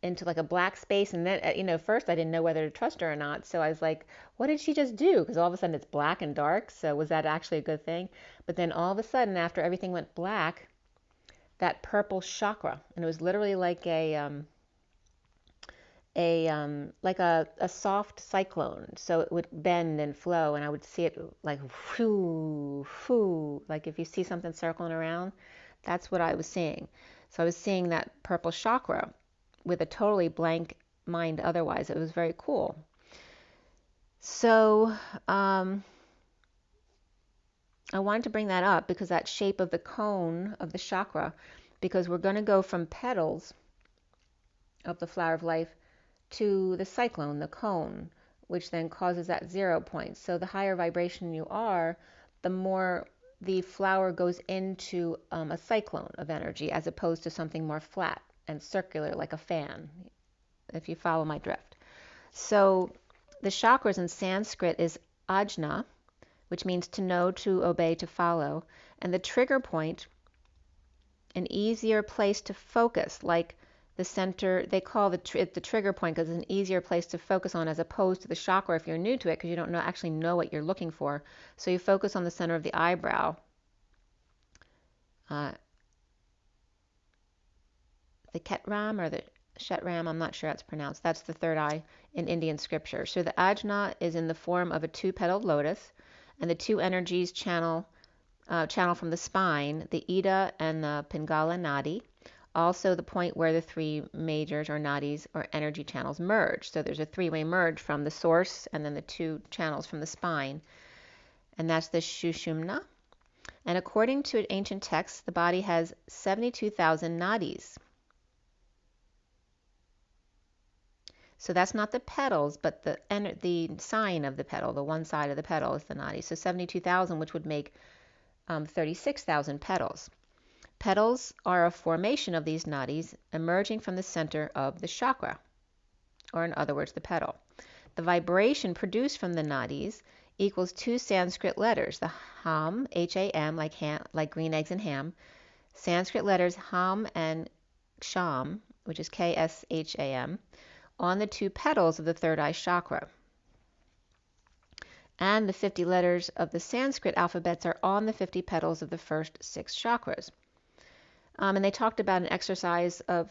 into like a black space. And then, you know, first I didn't know whether to trust her or not. So I was like, what did she just do? Because all of a sudden it's black and dark. So was that actually a good thing? But then all of a sudden, after everything went black, that purple chakra, and it was literally like a soft cyclone. So it would bend and flow, and I would see it like whoo, whoo, like if you see something circling around, that's what I was seeing. So I was seeing that purple chakra with a totally blank mind otherwise. It was very cool. So I wanted to bring that up because that shape of the cone of the chakra, because we're going to go from petals of the flower of life to the cyclone, the cone, which then causes that 0 point. So the higher vibration you are, the more the flower goes into a cyclone of energy, as opposed to something more flat and circular like a fan, if you follow my drift. So the chakras in Sanskrit is ajna, which means to know, to obey, to follow. And the trigger point, an easier place to focus, like the center, they call the trigger point because it's an easier place to focus on, as opposed to the chakra if you're new to it, because you don't actually know what you're looking for. So you focus on the center of the eyebrow. The Ketram or the Shetram, I'm not sure how it's pronounced. That's the third eye in Indian scripture. So the ajna is in the form of a two-petaled lotus, and the two energies channel from the spine, the Ida and the Pingala Nadi. Also the point where the three majors or nadis or energy channels merge. So there's a three-way merge from the source and then the two channels from the spine. And that's the Shushumna. And according to ancient texts, the body has 72,000 nadis. So that's not the petals, but the sign of the petal, the one side of the petal is the nadi. So 72,000, which would make 36,000 petals. Petals are a formation of these nadis emerging from the center of the chakra, or in other words, the petal. The vibration produced from the nadis equals two Sanskrit letters, the ham, H-A-M, like green eggs and ham, Sanskrit letters ham and ksham, which is K-S-H-A-M, on the two petals of the third eye chakra. And the 50 letters of the Sanskrit alphabets are on the 50 petals of the first 6 chakras. And they talked about an exercise of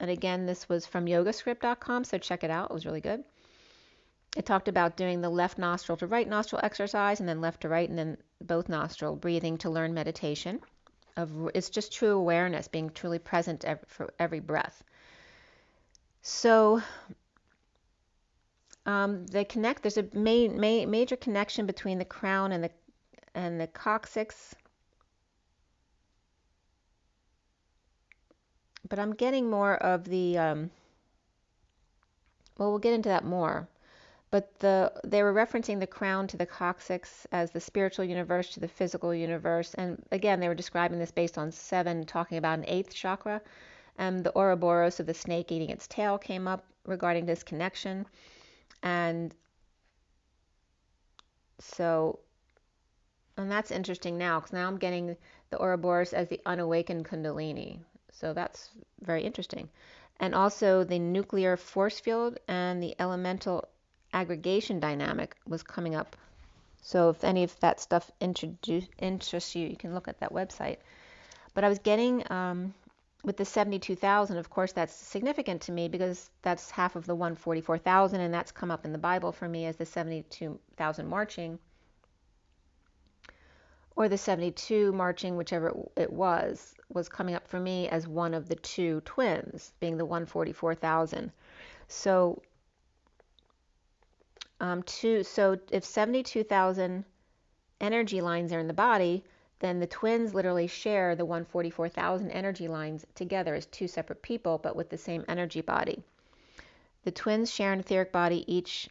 And again, this was from yogascript.com, so check it out. It was really good. It talked about doing the left nostril to right nostril exercise, and then left to right, and then both nostril breathing to learn meditation. It's just true awareness, being truly present for every breath. So they connect. There's a major connection between the crown and the coccyx. But I'm getting more of the well, we'll get into that more. But they were referencing the crown to the coccyx as the spiritual universe to the physical universe. And again, they were describing this based on 7, talking about an 8th chakra. And the Ouroboros of the snake eating its tail came up regarding this connection. And so, and that's interesting now, because now I'm getting the Ouroboros as the unawakened Kundalini. So that's very interesting. And also the nuclear force field and the elemental aggregation dynamic was coming up. So if any of that stuff interests you, you can look at that website. But I was getting, with the 72,000, of course, that's significant to me because that's half of the 144,000, and that's come up in the Bible for me as the 72,000 marching, or the 72 marching, whichever it was coming up for me as one of the 2 twins, being the 144,000. So so if 72,000 energy lines are in the body, then the twins literally share the 144,000 energy lines together as 2 separate people, but with the same energy body. The twins share an etheric body, each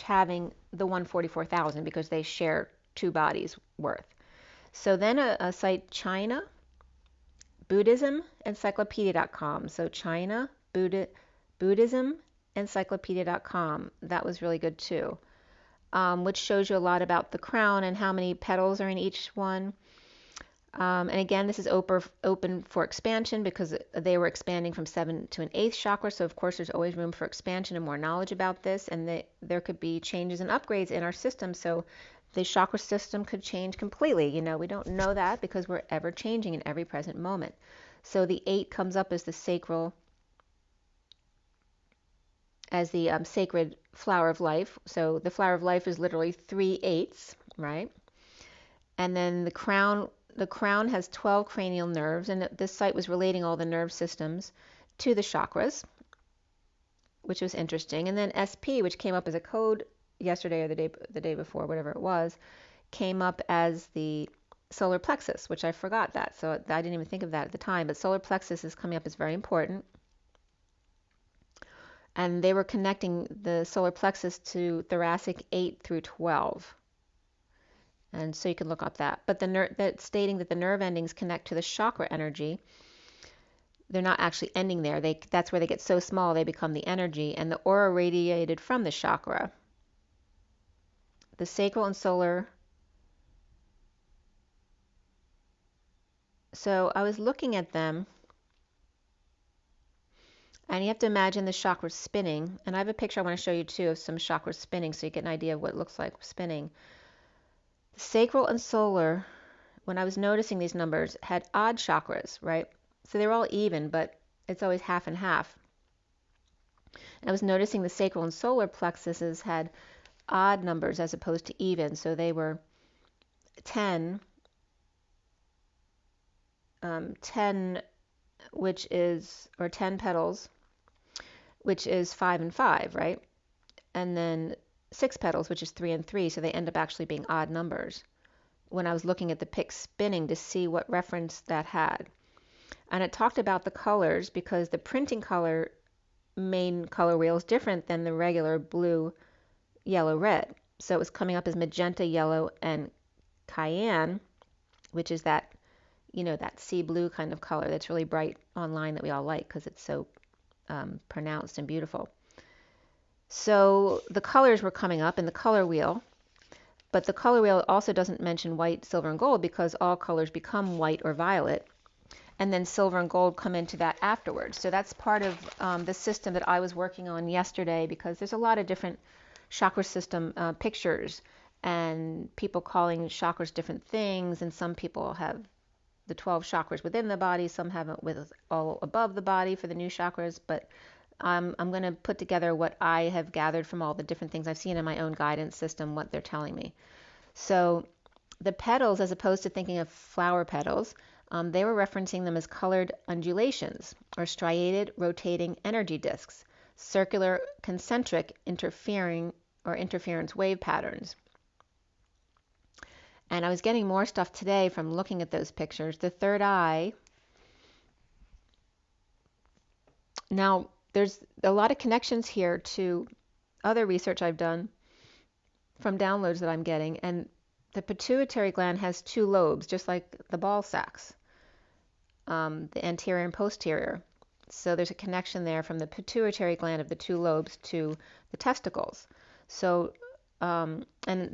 having the 144,000 because they share 2 bodies worth. So then a site, China Buddhism Encyclopedia.com. So China Buddhism Encyclopedia.com. That was really good too, which shows you a lot about the crown and how many petals are in each one. And again, this is open for expansion because they were expanding from 7 to an 8th chakra. So of course, there's always room for expansion and more knowledge about this. And there could be changes and upgrades in our system. So the chakra system could change completely. You know, we don't know that because we're ever changing in every present moment. So the 8 comes up as the sacral, as the sacred flower of life. So the flower of life is literally 3 8s, right? And then the crown has 12 cranial nerves, and this site was relating all the nerve systems to the chakras, which was interesting. And then SP, which came up as a code yesterday or the day before, whatever it was, came up as the solar plexus, which I forgot that. So I didn't even think of that at the time, but solar plexus is coming up as very important. And they were connecting the solar plexus to thoracic 8 through 12. And so you can look up that. But that's stating that the nerve endings connect to the chakra energy. They're not actually ending there. That's where they get so small they become the energy, and the aura radiated from the chakra. The sacral and solar. So I was looking at them, and you have to imagine the chakras spinning. And I have a picture I want to show you too of some chakras spinning so you get an idea of what it looks like spinning. The sacral and solar, when I was noticing these numbers, had odd chakras, right? So they were all even, but it's always half and half. And I was noticing the sacral and solar plexuses had odd numbers as opposed to even. So they were 10, 10, which is, or 10 petals, which is 5 and 5, right? And then 6 petals, which is 3 and 3, so they end up actually being odd numbers when I was looking at the pic spinning to see what reference that had. And it talked about the colors because the printing color, main color wheel, is different than the regular blue, yellow, red. So it was coming up as magenta, yellow, and cayenne, which is that, you know, that sea blue kind of color that's really bright online that we all like because it's so pronounced and beautiful. So the colors were coming up in the color wheel, but the color wheel also doesn't mention white, silver, and gold because all colors become white or violet, and then silver and gold come into that afterwards. So that's part of the system that I was working on yesterday because there's a lot of different chakra system pictures and people calling chakras different things, and some people have the 12 chakras within the body. Some have it with all above the body for the new chakras, but I'm going to put together what I have gathered from all the different things I've seen in my own guidance system, what they're telling me. So the petals, as opposed to thinking of flower petals, they were referencing them as colored undulations or striated rotating energy discs, circular concentric interference wave patterns. And I was getting more stuff today from looking at those pictures. The third eye. Now, there's a lot of connections here to other research I've done from downloads that I'm getting. And the pituitary gland has two lobes, just like the ball sacks, the anterior and posterior. So there's a connection there from the pituitary gland of the two lobes to the testicles. So and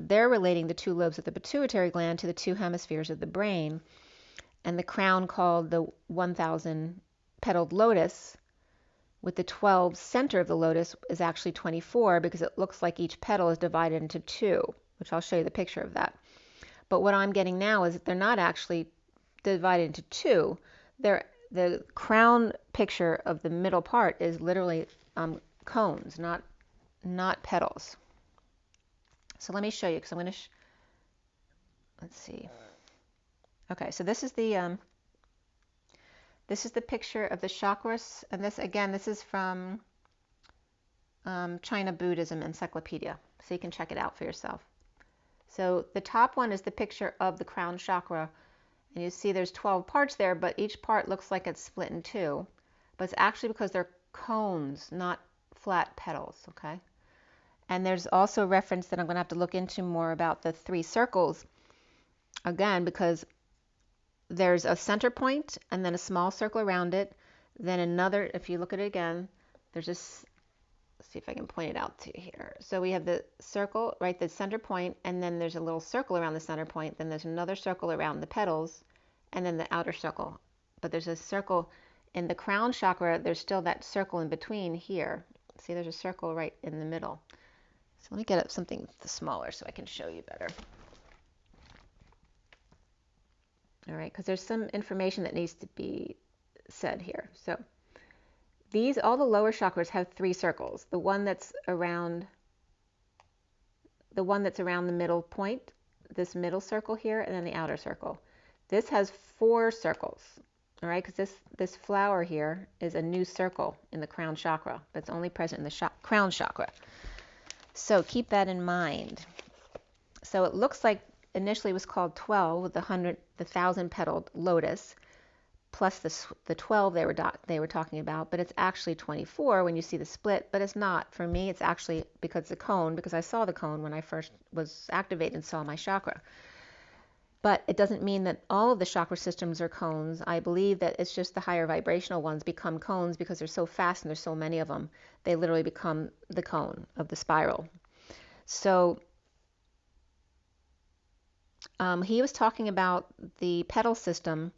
they're relating the two lobes of the pituitary gland to the two hemispheres of the brain. And the crown, called the 1,000 petaled lotus, with the 12 center of the lotus, is actually 24 because it looks like each petal is divided into two, which I'll show you the picture of that. But what I'm getting now is that they're not actually divided into two. The crown picture of the middle part is literally cones, not petals. So let me show you, because I'm going to, let's see. Okay, so this is the picture of the chakras, and this is from China Buddhism Encyclopedia, so you can check it out for yourself. So the top one is the picture of the crown chakra, and you see there's 12 parts there, but each part looks like it's split in two, but it's actually because they're cones, not flat petals, okay? And there's also reference that I'm going to have to look into more about the three circles, again, because there's a center point and then a small circle around it, then another, if you look at it again, there's this, let's see if I can point it out to you here. So we have the circle, right, the center point, and then there's a little circle around the center point, then there's another circle around the petals, and then the outer circle. But there's a circle in the crown chakra, there's still that circle in between here. See, there's a circle right in the middle. So let me get up something smaller so I can show you better. All right, because there's some information that needs to be said here. So all the lower chakras have three circles. The one that's around the middle point, this middle circle here, and then the outer circle. This has 4 circles, all right, because this flower here is a new circle in the crown chakra, but it's only present in the crown chakra. So keep that in mind. So it looks like initially it was called 12 with the 1,000 petaled lotus, plus the 12 they were talking about, but it's actually 24 when you see the split, but it's not. For me, it's actually because the cone, because I saw the cone when I first was activated and saw my chakra. But it doesn't mean that all of the chakra systems are cones. I believe that it's just the higher vibrational ones become cones because they're so fast and there's so many of them. They literally become the cone of the spiral. So he was talking about the petal system,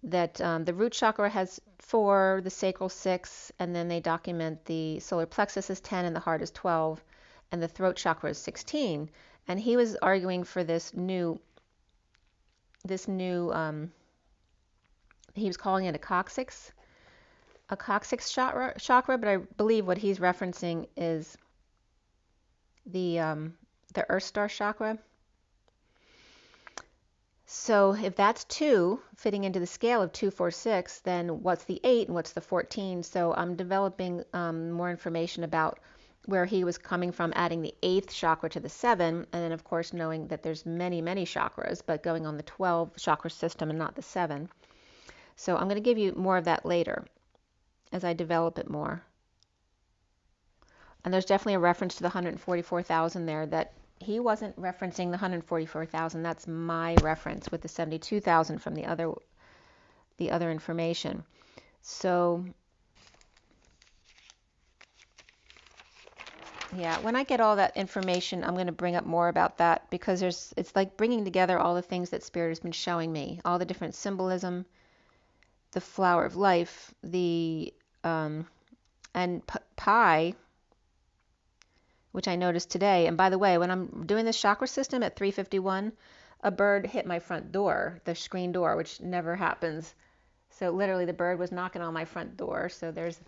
that the root chakra has 4, the sacral 6, and then they document the solar plexus is 10 and the heart is 12, and the throat chakra is 16. And he was arguing for this new he was calling it a coccyx chakra, but I believe what he's referencing is the Earth Star chakra. So if that's 2, fitting into the scale of 2, 4, 6, then what's the 8 and what's the 14? So I'm developing more information about where he was coming from, adding the 8th chakra to the 7, and then of course knowing that there's many chakras, but going on the 12 chakra system and not the 7. So I'm going to give you more of that later as I develop it more. And there's definitely a reference to the 144,000 there that he wasn't referencing the 144,000. That's my reference with the 72,000 from the other information. So yeah, when I get all that information, I'm going to bring up more about that, because it's like bringing together all the things that Spirit has been showing me, all the different symbolism, the flower of life, and pi, which I noticed today. And by the way, when I'm doing this chakra system at 3:51, a bird hit my front door, the screen door, which never happens. So literally the bird was knocking on my front door. So there's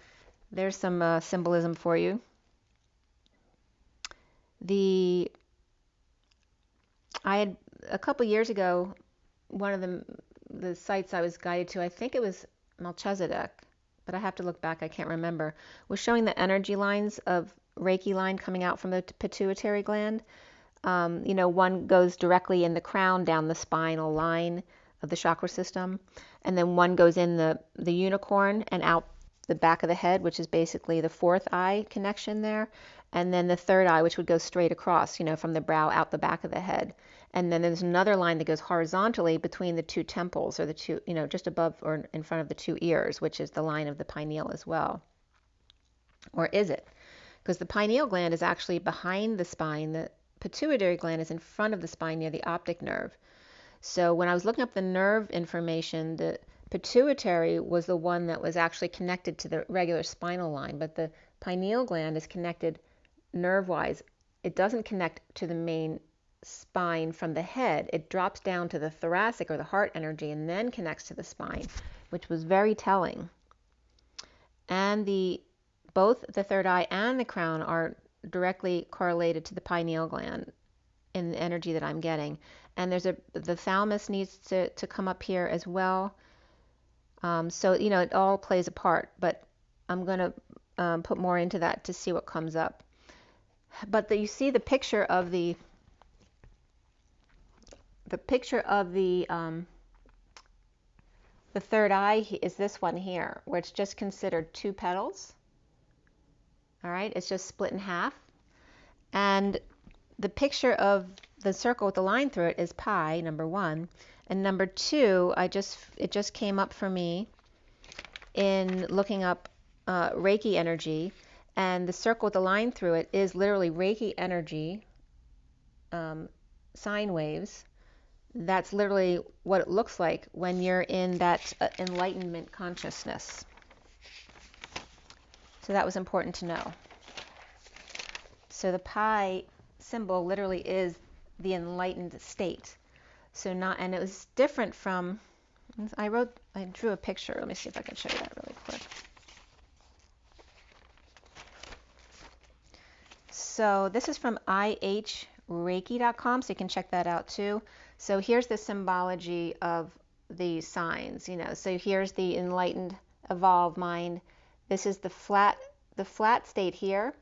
some symbolism for you. I had a couple years ago, one of the sites I was guided to, I think it was Melchizedek, but I have to look back, I can't remember, was showing the energy lines of Reiki line coming out from the pituitary gland. One goes directly in the crown down the spinal line of the chakra system, and then one goes in the unicorn and out the back of the head, which is basically the fourth eye connection there, and then the third eye, which would go straight across, from the brow out the back of the head. And then there's another line that goes horizontally between the two temples, or the two, just above or in front of the two ears, which is the line of the pineal as well. Or is it? Because the pineal gland is actually behind the spine. The pituitary gland is in front of the spine near the optic nerve. So when I was looking up the nerve information, the pituitary was the one that was actually connected to the regular spinal line, but the pineal gland is connected nerve-wise. It doesn't connect to the main spine from the head. It drops down to the thoracic or the heart energy and then connects to the spine, which was very telling. And both the third eye and the crown are directly correlated to the pineal gland in the energy that I'm getting. And the thalamus needs to come up here as well. So it all plays a part, but I'm going to put more into that to see what comes up. But you see the picture of the third eye is this one here, where it's just considered two petals. All right, it's just split in half. And the picture of the circle with the line through it is pi, number 1. And number 2, it just came up for me in looking up Reiki energy. And the circle with the line through it is literally Reiki energy, sine waves. That's literally what it looks like when you're in that enlightenment consciousness. So that was important to know. So the pi symbol literally is the enlightened state. And it was different from, I drew a picture. Let me see if I can show you that really quick. So this is from ihreiki.com, so you can check that out too. So here's the symbology of the signs, So here's the enlightened, evolved mind. This is the flat state here,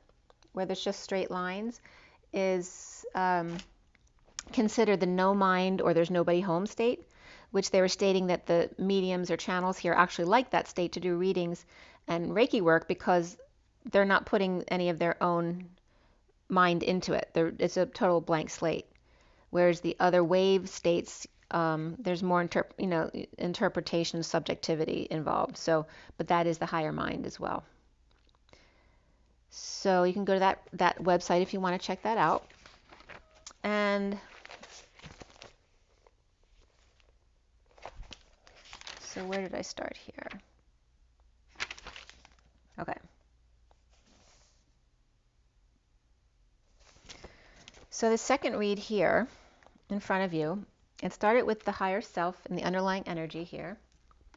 where there's just straight lines, is considered the no mind or there's nobody home state, which they were stating that the mediums or channels here actually like that state to do readings and Reiki work because they're not putting any of their own mind into it. It's a total blank slate. Whereas the other wave states, there's more interpretation, subjectivity involved. But that is the higher mind as well. So you can go to that website if you want to check that out. And so where did I start here? Okay. So the second read here in front of you, it started with the higher self and the underlying energy here.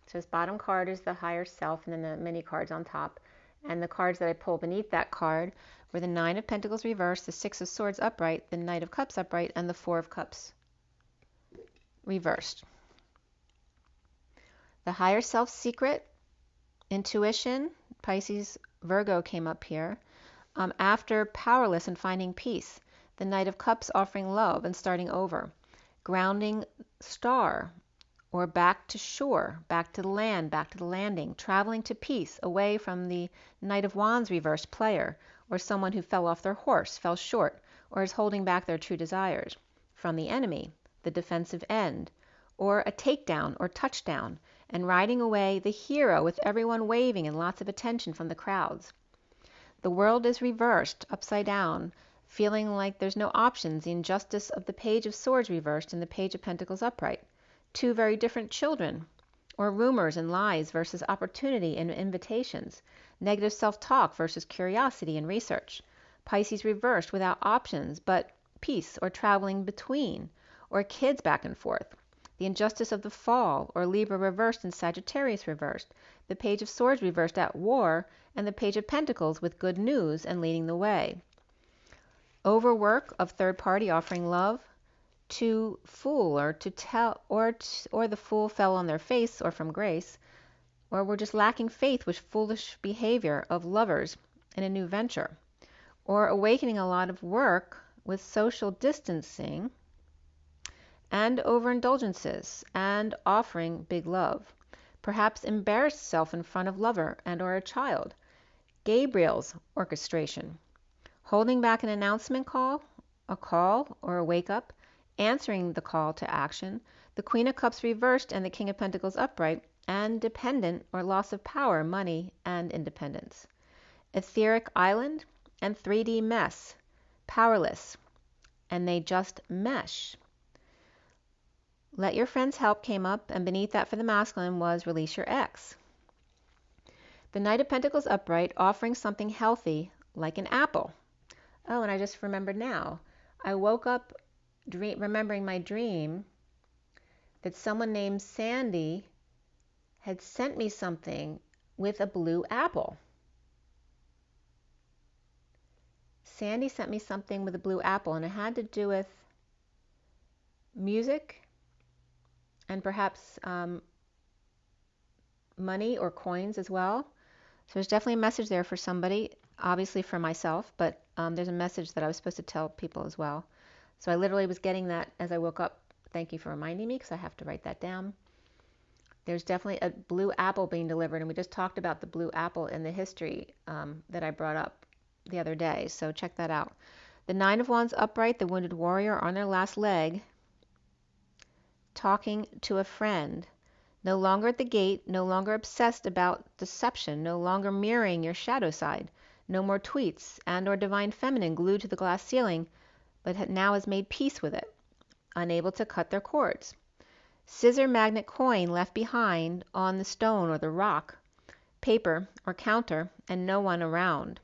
So this bottom card is the higher self and then the mini cards on top. And the cards that I pulled beneath that card were the 9 of Pentacles reversed, the 6 of Swords upright, the Knight of Cups upright, and the 4 of Cups reversed. The higher self secret, intuition, Pisces, Virgo came up here. After powerless and finding peace, the Knight of Cups offering love and starting over. Grounding star, or back to shore, back to the land, back to the landing, traveling to peace, away from the Knight of Wands reversed player, or someone who fell off their horse, fell short, or is holding back their true desires. From the enemy, the defensive end, or a takedown or touchdown, and riding away the hero with everyone waving and lots of attention from the crowds. The world is reversed, upside down, feeling like there's no options, the injustice of the Page of Swords reversed and the Page of Pentacles upright. Two very different children, or rumors and lies versus opportunity and invitations. Negative self-talk versus curiosity and research. Pisces reversed without options, but peace or traveling between. or kids back and forth. The injustice of the fall, or Libra reversed and Sagittarius reversed. The Page of Swords reversed at war, and the Page of Pentacles with good news and leading the way. Overwork of third party offering love. To fool, or to tell, or the fool fell on their face or from grace, or we're just lacking faith with foolish behavior of lovers in a new venture, or awakening a lot of work with social distancing and overindulgences and offering big love. Perhaps embarrassed self in front of lover and or a child. Gabriel's orchestration. Holding back an announcement call, a call or a wake up, answering the call to action. The Queen of Cups reversed and the King of Pentacles upright, and dependent or loss of power, money, and independence. Etheric island and 3D mess, powerless, and they just mesh. Let your friends help came up, and beneath that for the masculine was release your ex. The Knight of Pentacles upright, offering something healthy like an apple. Oh, and I just remembered now. I woke up remembering my dream that someone named Sandy had sent me something with a blue apple. Sandy sent me something with a blue apple, and it had to do with music and perhaps money or coins as well. So there's definitely a message there for somebody, obviously for myself, but there's a message that I was supposed to tell people as well. So I literally was getting that as I woke up. Thank you for reminding me, because I have to write that down. There's definitely a blue apple being delivered, and we just talked about the blue apple in the history that I brought up the other day, so check that out. The Nine of Wands upright, the wounded warrior on their last leg, talking to a friend. No longer at the gate, no longer obsessed about deception, no longer mirroring your shadow side, no more tweets and or divine feminine glued to the glass ceiling, but now has made peace with it, unable to cut their cords. Scissor magnet coin left behind on the stone or the rock, paper or counter, and no one around.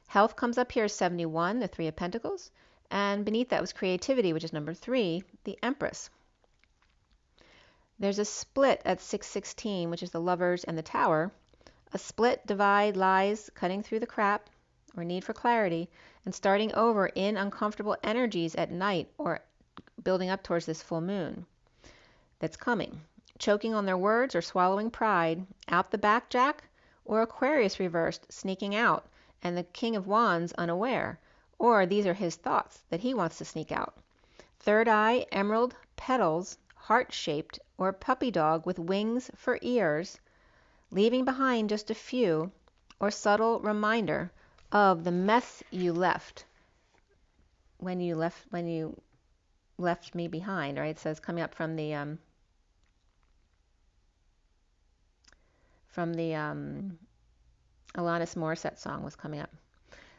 Health comes up here as 71, the Three of Pentacles, and beneath that was creativity, which is number 3, the Empress. There's a split at 616, which is the Lovers and the Tower. A split, divide, lies, cutting through the crap, or need for clarity, and starting over in uncomfortable energies at night or building up towards this full moon that's coming. Choking on their words or swallowing pride, out the back Jack, or Aquarius reversed, sneaking out, and the King of Wands unaware, or these are his thoughts that he wants to sneak out. Third eye, emerald petals, heart-shaped, or puppy dog with wings for ears, leaving behind just a few, or subtle reminder of the mess you left when you left me behind, right? It says coming up from the Alanis Morissette song was coming up.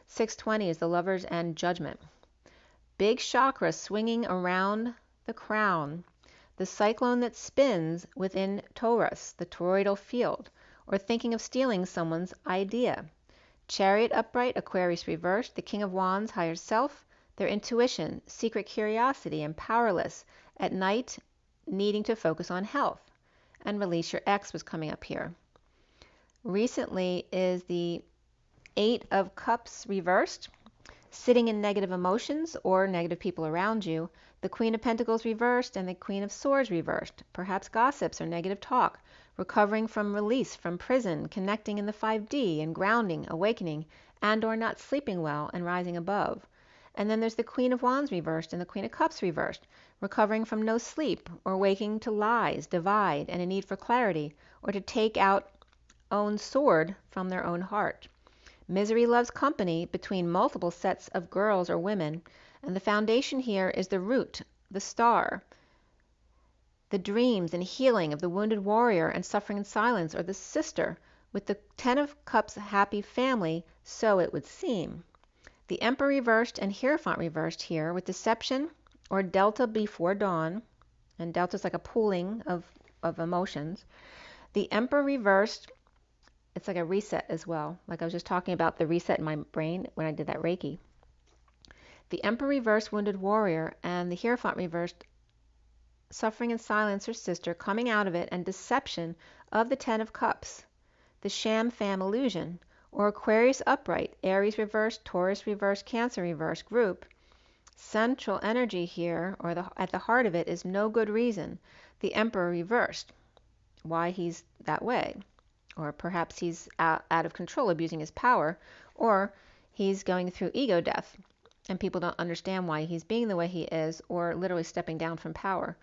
620 is the Lovers and Judgment. Big chakra swinging around the crown. The cyclone that spins within Taurus, the toroidal field, or thinking of stealing someone's idea. Chariot upright, Aquarius reversed, the King of Wands, higher self, their intuition, secret curiosity, and powerless, at night needing to focus on health. And release your ex was coming up here. Recently is the Eight of Cups reversed, sitting in negative emotions or negative people around you. The Queen of Pentacles reversed and the Queen of Swords reversed. Perhaps gossips or negative talk. Recovering from release from prison, connecting in the 5D and grounding, awakening, and or not sleeping well and rising above. And then there's the Queen of Wands reversed and the Queen of Cups reversed. Recovering from no sleep or waking to lies, divide, and a need for clarity, or to take out own sword from their own heart. Misery loves company between multiple sets of girls or women, and the foundation here is the root, the star, the dreams and healing of the wounded warrior and suffering in silence, or the sister with the 10 of Cups happy family, so it would seem. The Emperor reversed and Hierophant reversed here with deception or delta before dawn, and delta is like a pooling of emotions. The Emperor reversed, it's like a reset as well, like I was just talking about the reset in my brain when I did that Reiki. The Emperor reversed wounded warrior and the Hierophant reversed suffering in silence or sister coming out of it, and deception of the Ten of Cups, the sham fam illusion, or Aquarius upright, Aries reversed, Taurus reversed, Cancer reversed group. Central energy here, or at the heart of it, is no good reason. The Emperor reversed. Why he's that way. Or perhaps he's out of control, abusing his power, or he's going through ego death, and people don't understand why he's being the way he is, or literally stepping down from power.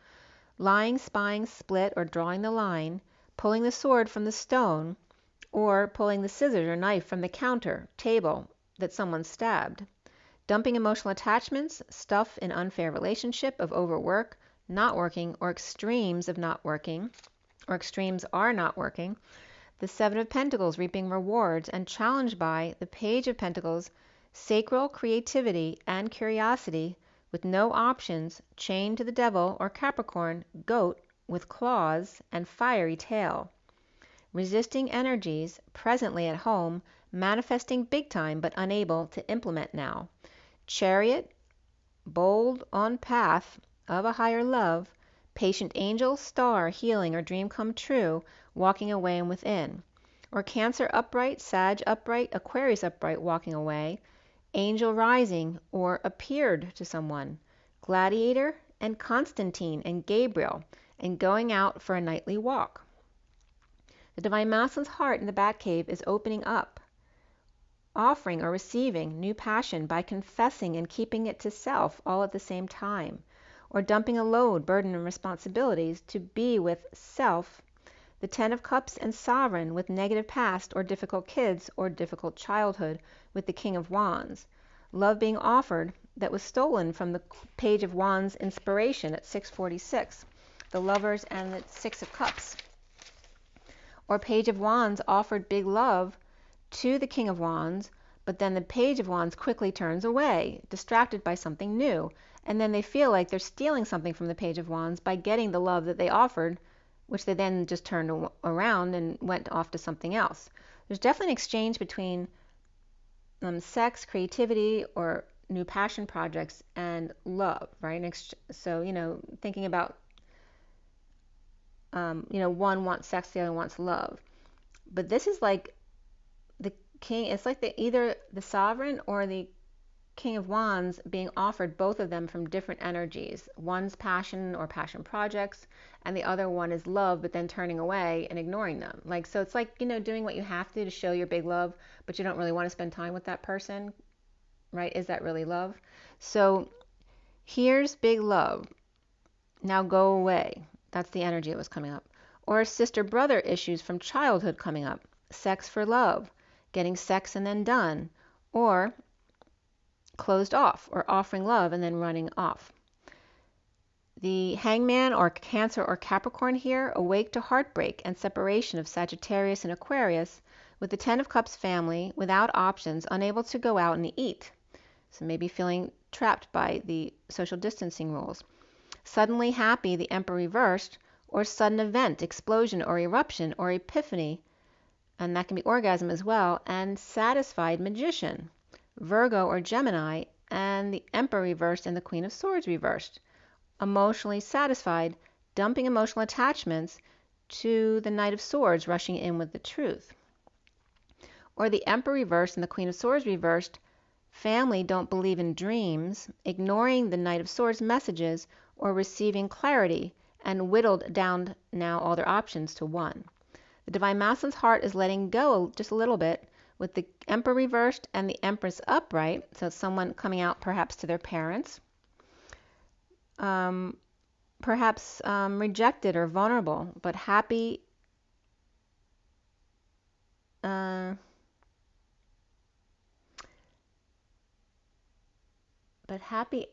Lying, spying, split, or drawing the line, pulling the sword from the stone, or pulling the scissors or knife from the counter, table that someone stabbed. Dumping emotional attachments, stuff in unfair relationship of overwork, not working, or extremes of not working, or extremes are not working. The Seven of Pentacles reaping rewards, and challenged by the Page of Pentacles, sacral creativity and curiosity with no options, chained to the devil or Capricorn, goat with claws and fiery tail. Resisting energies, presently at home, manifesting big time but unable to implement now. Chariot, bold on path of a higher love, patient angel, star, healing, or dream come true, walking away and within. Or Cancer upright, Sag upright, Aquarius upright, walking away, angel rising or appeared to someone. Gladiator and Constantine and Gabriel, and going out for a nightly walk. The Divine Masculine's heart in the Batcave is opening up, offering or receiving new passion by confessing and keeping it to self all at the same time, or dumping a load, burden, and responsibilities to be with self. The Ten of Cups and Sovereign with negative past or difficult kids or difficult childhood with the King of Wands. Love being offered that was stolen from the Page of Wands inspiration at 646. The Lovers and the Six of Cups. Or Page of Wands offered big love to the King of Wands, but then the Page of Wands quickly turns away, distracted by something new, and then they feel like they're stealing something from the Page of Wands by getting the love that they offered, which they then just turned around and went off to something else. There's definitely an exchange between sex, creativity, or new passion projects and love, right? So, thinking about, one wants sex, the other wants love. But this is like the king, it's like either the Sovereign or the King of Wands being offered, both of them from different energies. One's passion or passion projects, and the other one is love, but then turning away and ignoring them. So it's like, doing what you have to show your big love, but you don't really want to spend time with that person, right? Is that really love? So here's big love. Now go away. That's the energy that was coming up. Or sister-brother issues from childhood coming up. Sex for love. Getting sex and then done. Or closed off, or offering love and then running off. The Hangman or Cancer or Capricorn here, awake to heartbreak and separation of Sagittarius and Aquarius, with the Ten of Cups family, without options, unable to go out and eat. So maybe feeling trapped by the social distancing rules. Suddenly happy, the Emperor reversed, or sudden event, explosion or eruption or epiphany, and that can be orgasm as well, and satisfied magician. Virgo or Gemini, and the Emperor reversed and the Queen of Swords reversed. Emotionally satisfied, dumping emotional attachments to the Knight of Swords, rushing in with the truth. Or the Emperor reversed and the Queen of Swords reversed. Family don't believe in dreams, ignoring the Knight of Swords messages, or receiving clarity, and whittled down now all their options to one. The Divine Masculine's heart is letting go just a little bit, with the Emperor reversed and the Empress upright, so it's someone coming out perhaps to their parents, perhaps rejected or vulnerable, but happy,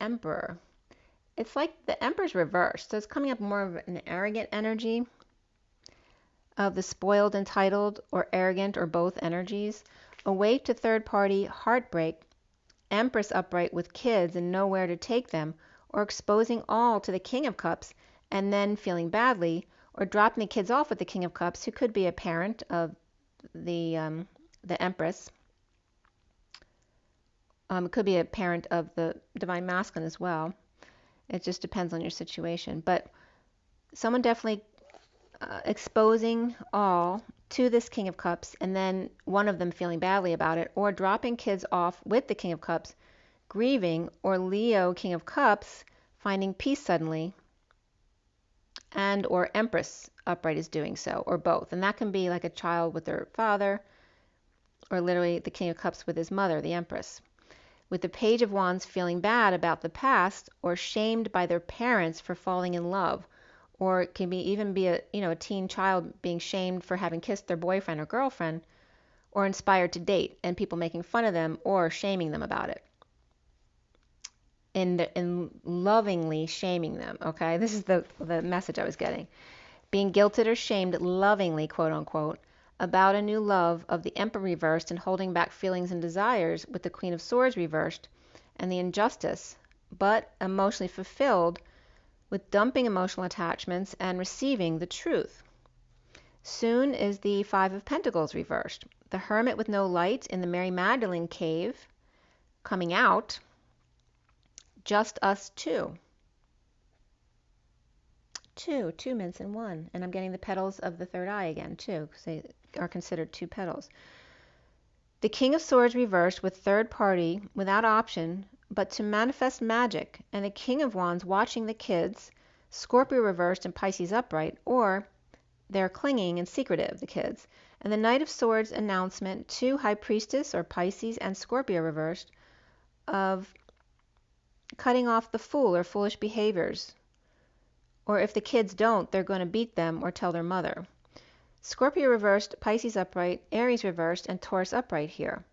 Emperor. It's like the Emperor's reversed, so it's coming up more of an arrogant energy of the spoiled, entitled, or arrogant, or both energies. Awake to third party heartbreak, Empress upright with kids and nowhere to take them, or exposing all to the King of Cups and then feeling badly, or dropping the kids off with the King of Cups, who could be a parent of the Empress. It could be a parent of the Divine Masculine as well. It just depends on your situation. But someone definitely exposing all to this King of Cups, and then one of them feeling badly about it, or dropping kids off with the King of Cups, grieving, or Leo King of Cups finding peace suddenly, and or Empress upright is doing so, or both. And that can be like a child with their father, or literally the King of Cups with his mother, the Empress. With the Page of Wands feeling bad about the past, or shamed by their parents for falling in love, or it can even be a teen child being shamed for having kissed their boyfriend or girlfriend, or inspired to date, and people making fun of them or shaming them about it. In lovingly shaming them, okay? This is the message I was getting. Being guilted or shamed lovingly, quote unquote, about a new love of the Emperor reversed and holding back feelings and desires with the Queen of Swords reversed, and the injustice, but emotionally fulfilled with dumping emotional attachments and receiving the truth. Soon is the Five of Pentacles reversed. The Hermit with no light in the Mary Magdalene cave coming out. Just us two. Two mints in one. And I'm getting the petals of the third eye again, too, because they are considered two petals. The King of Swords reversed with third party without option, but to manifest magic. And the King of Wands watching the kids, Scorpio reversed and Pisces upright, or they're clinging and secretive, the kids. And the Knight of Swords announcement to High Priestess or Pisces and Scorpio reversed of cutting off the fool or foolish behaviors. Or if the kids don't, they're going to beat them or tell their mother. Scorpio reversed, Pisces upright, Aries reversed, and Taurus upright here.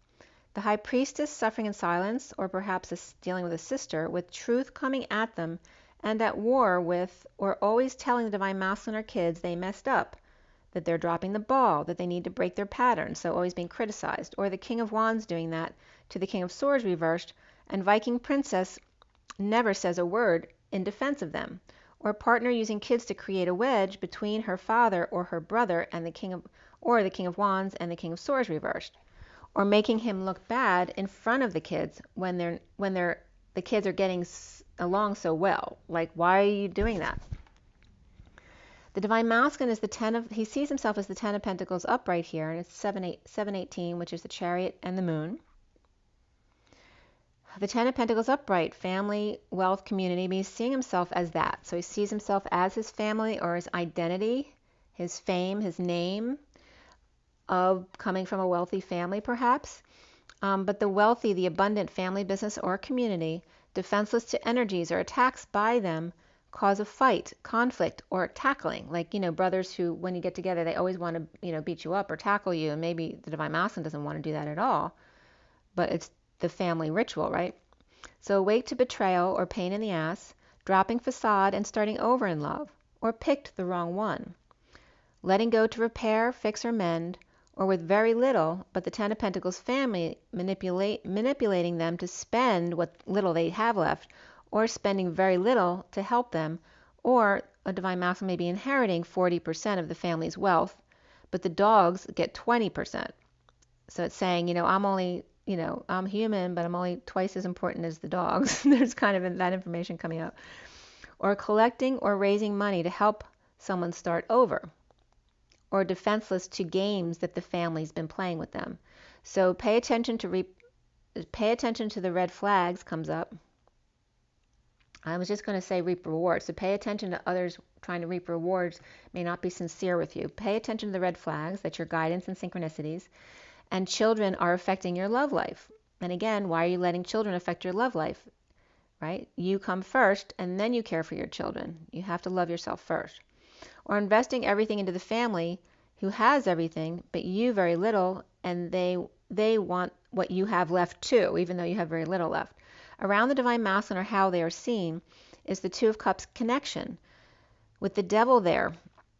The High Priestess suffering in silence, or perhaps dealing with a sister, with truth coming at them and at war with, or always telling the Divine Masculine or kids they messed up, that they're dropping the ball, that they need to break their pattern, so always being criticized. Or the King of Wands doing that to the King of Swords reversed, and Viking Princess never says a word in defense of them. Or partner using kids to create a wedge between her father or her brother and the King of Wands and the King of Swords reversed. Or making him look bad in front of the kids when the kids are getting along so well. Like, why are you doing that? The Divine Masculine is he sees himself as the Ten of Pentacles upright here, and it's 718, which is the Chariot and the Moon. The Ten of Pentacles upright, family, wealth, community, but he's seeing himself as that. So he sees himself as his family or his identity, his fame, his name, of coming from a wealthy family perhaps. But the wealthy, the abundant family, business, or community, defenseless to energies or attacks by them, cause a fight, conflict, or tackling. Like, brothers who, when you get together, they always want to, beat you up or tackle you. And maybe the Divine Masculine doesn't want to do that at all. But it's the family ritual, right? So awake to betrayal or pain in the ass, dropping facade and starting over in love, or picked the wrong one. Letting go to repair, fix, or mend, or with very little, but the Ten of Pentacles family manipulating them to spend what little they have left, or spending very little to help them, or a Divine Masculine may be inheriting 40% of the family's wealth, but the dogs get 20%. So it's saying, I'm only, I'm human, but I'm only twice as important as the dogs. There's kind of that information coming out. Or collecting or raising money to help someone start over. Or defenseless to games that the family's been playing with them. So pay attention to the red flags comes up. I was just going to say reap rewards. So pay attention to others trying to reap rewards may not be sincere with you. Pay attention to the red flags, that's your guidance and synchronicities. And children are affecting your love life. And again, why are you letting children affect your love life? Right? You come first and then you care for your children. You have to love yourself first. Or investing everything into the family who has everything, but you very little, and they want what you have left too, even though you have very little left. Around the Divine Masculine, or how they are seen, is the Two of Cups connection with the devil there.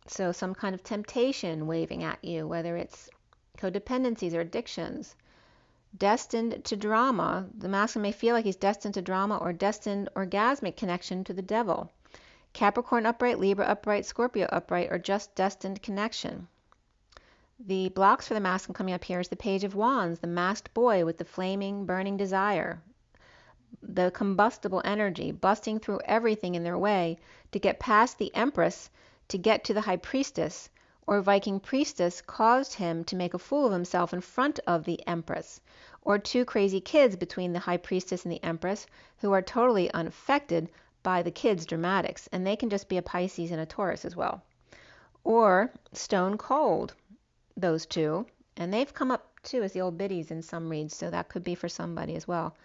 So some kind of temptation waving at you, whether it's codependencies or addictions. Destined to drama. The masculine may feel like he's destined to drama or destined orgasmic connection to the devil. Capricorn upright, Libra upright, Scorpio upright, or just destined connection. The blocks for the masculine coming up here is the Page of Wands, the masked boy with the flaming, burning desire. the combustible energy, busting through everything in their way to get past the Empress to get to the High Priestess, or Viking Priestess caused him to make a fool of himself in front of the Empress, or two crazy kids between the High Priestess and the Empress who are totally unaffected by the kids' dramatics, and they can just be a Pisces and a Taurus as well. Or stone cold, those two, and they've come up too as the old biddies in some reads, so that could be for somebody as well.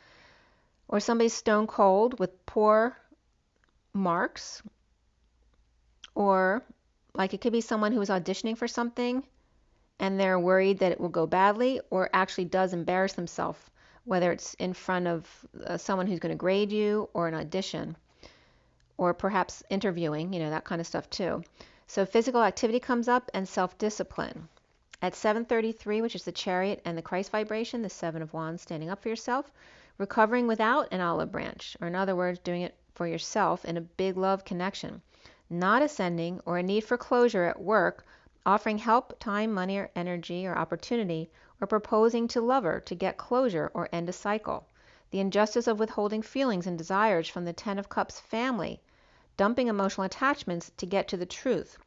Or somebody's stone cold with poor marks, or like it could be someone who is auditioning for something and they're worried that it will go badly, or actually does embarrass themselves, whether it's in front of someone who's going to grade you, or an audition, or perhaps interviewing, that kind of stuff too. So physical activity comes up, and self-discipline. At 733, which is the Chariot and the Christ vibration, the Seven of Wands, standing up for yourself, recovering without an olive branch, or in other words, doing it for yourself in a big love connection, not ascending or a need for closure at work, offering help, time, money, or energy, or opportunity, or proposing to lover to get closure or end a cycle. The injustice of withholding feelings and desires from the Ten of Cups family, dumping emotional attachments to get to the truth,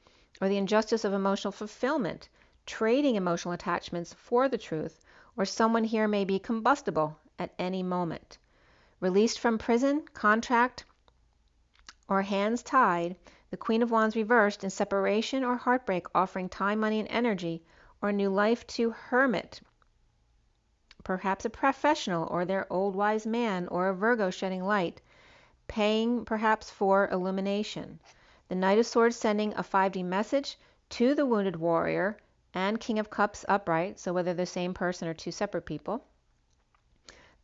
or the injustice of emotional fulfillment, trading emotional attachments for the truth, or someone here may be combustible at any moment. Released from prison, contract, or hands tied, the Queen of Wands reversed in separation or heartbreak, offering time, money, and energy, or new life to hermit, perhaps a professional, or their old wise man, or a Virgo shedding light, paying perhaps for illumination. The Knight of Swords sending a 5D message to the wounded warrior, and King of Cups upright, so whether the same person or two separate people.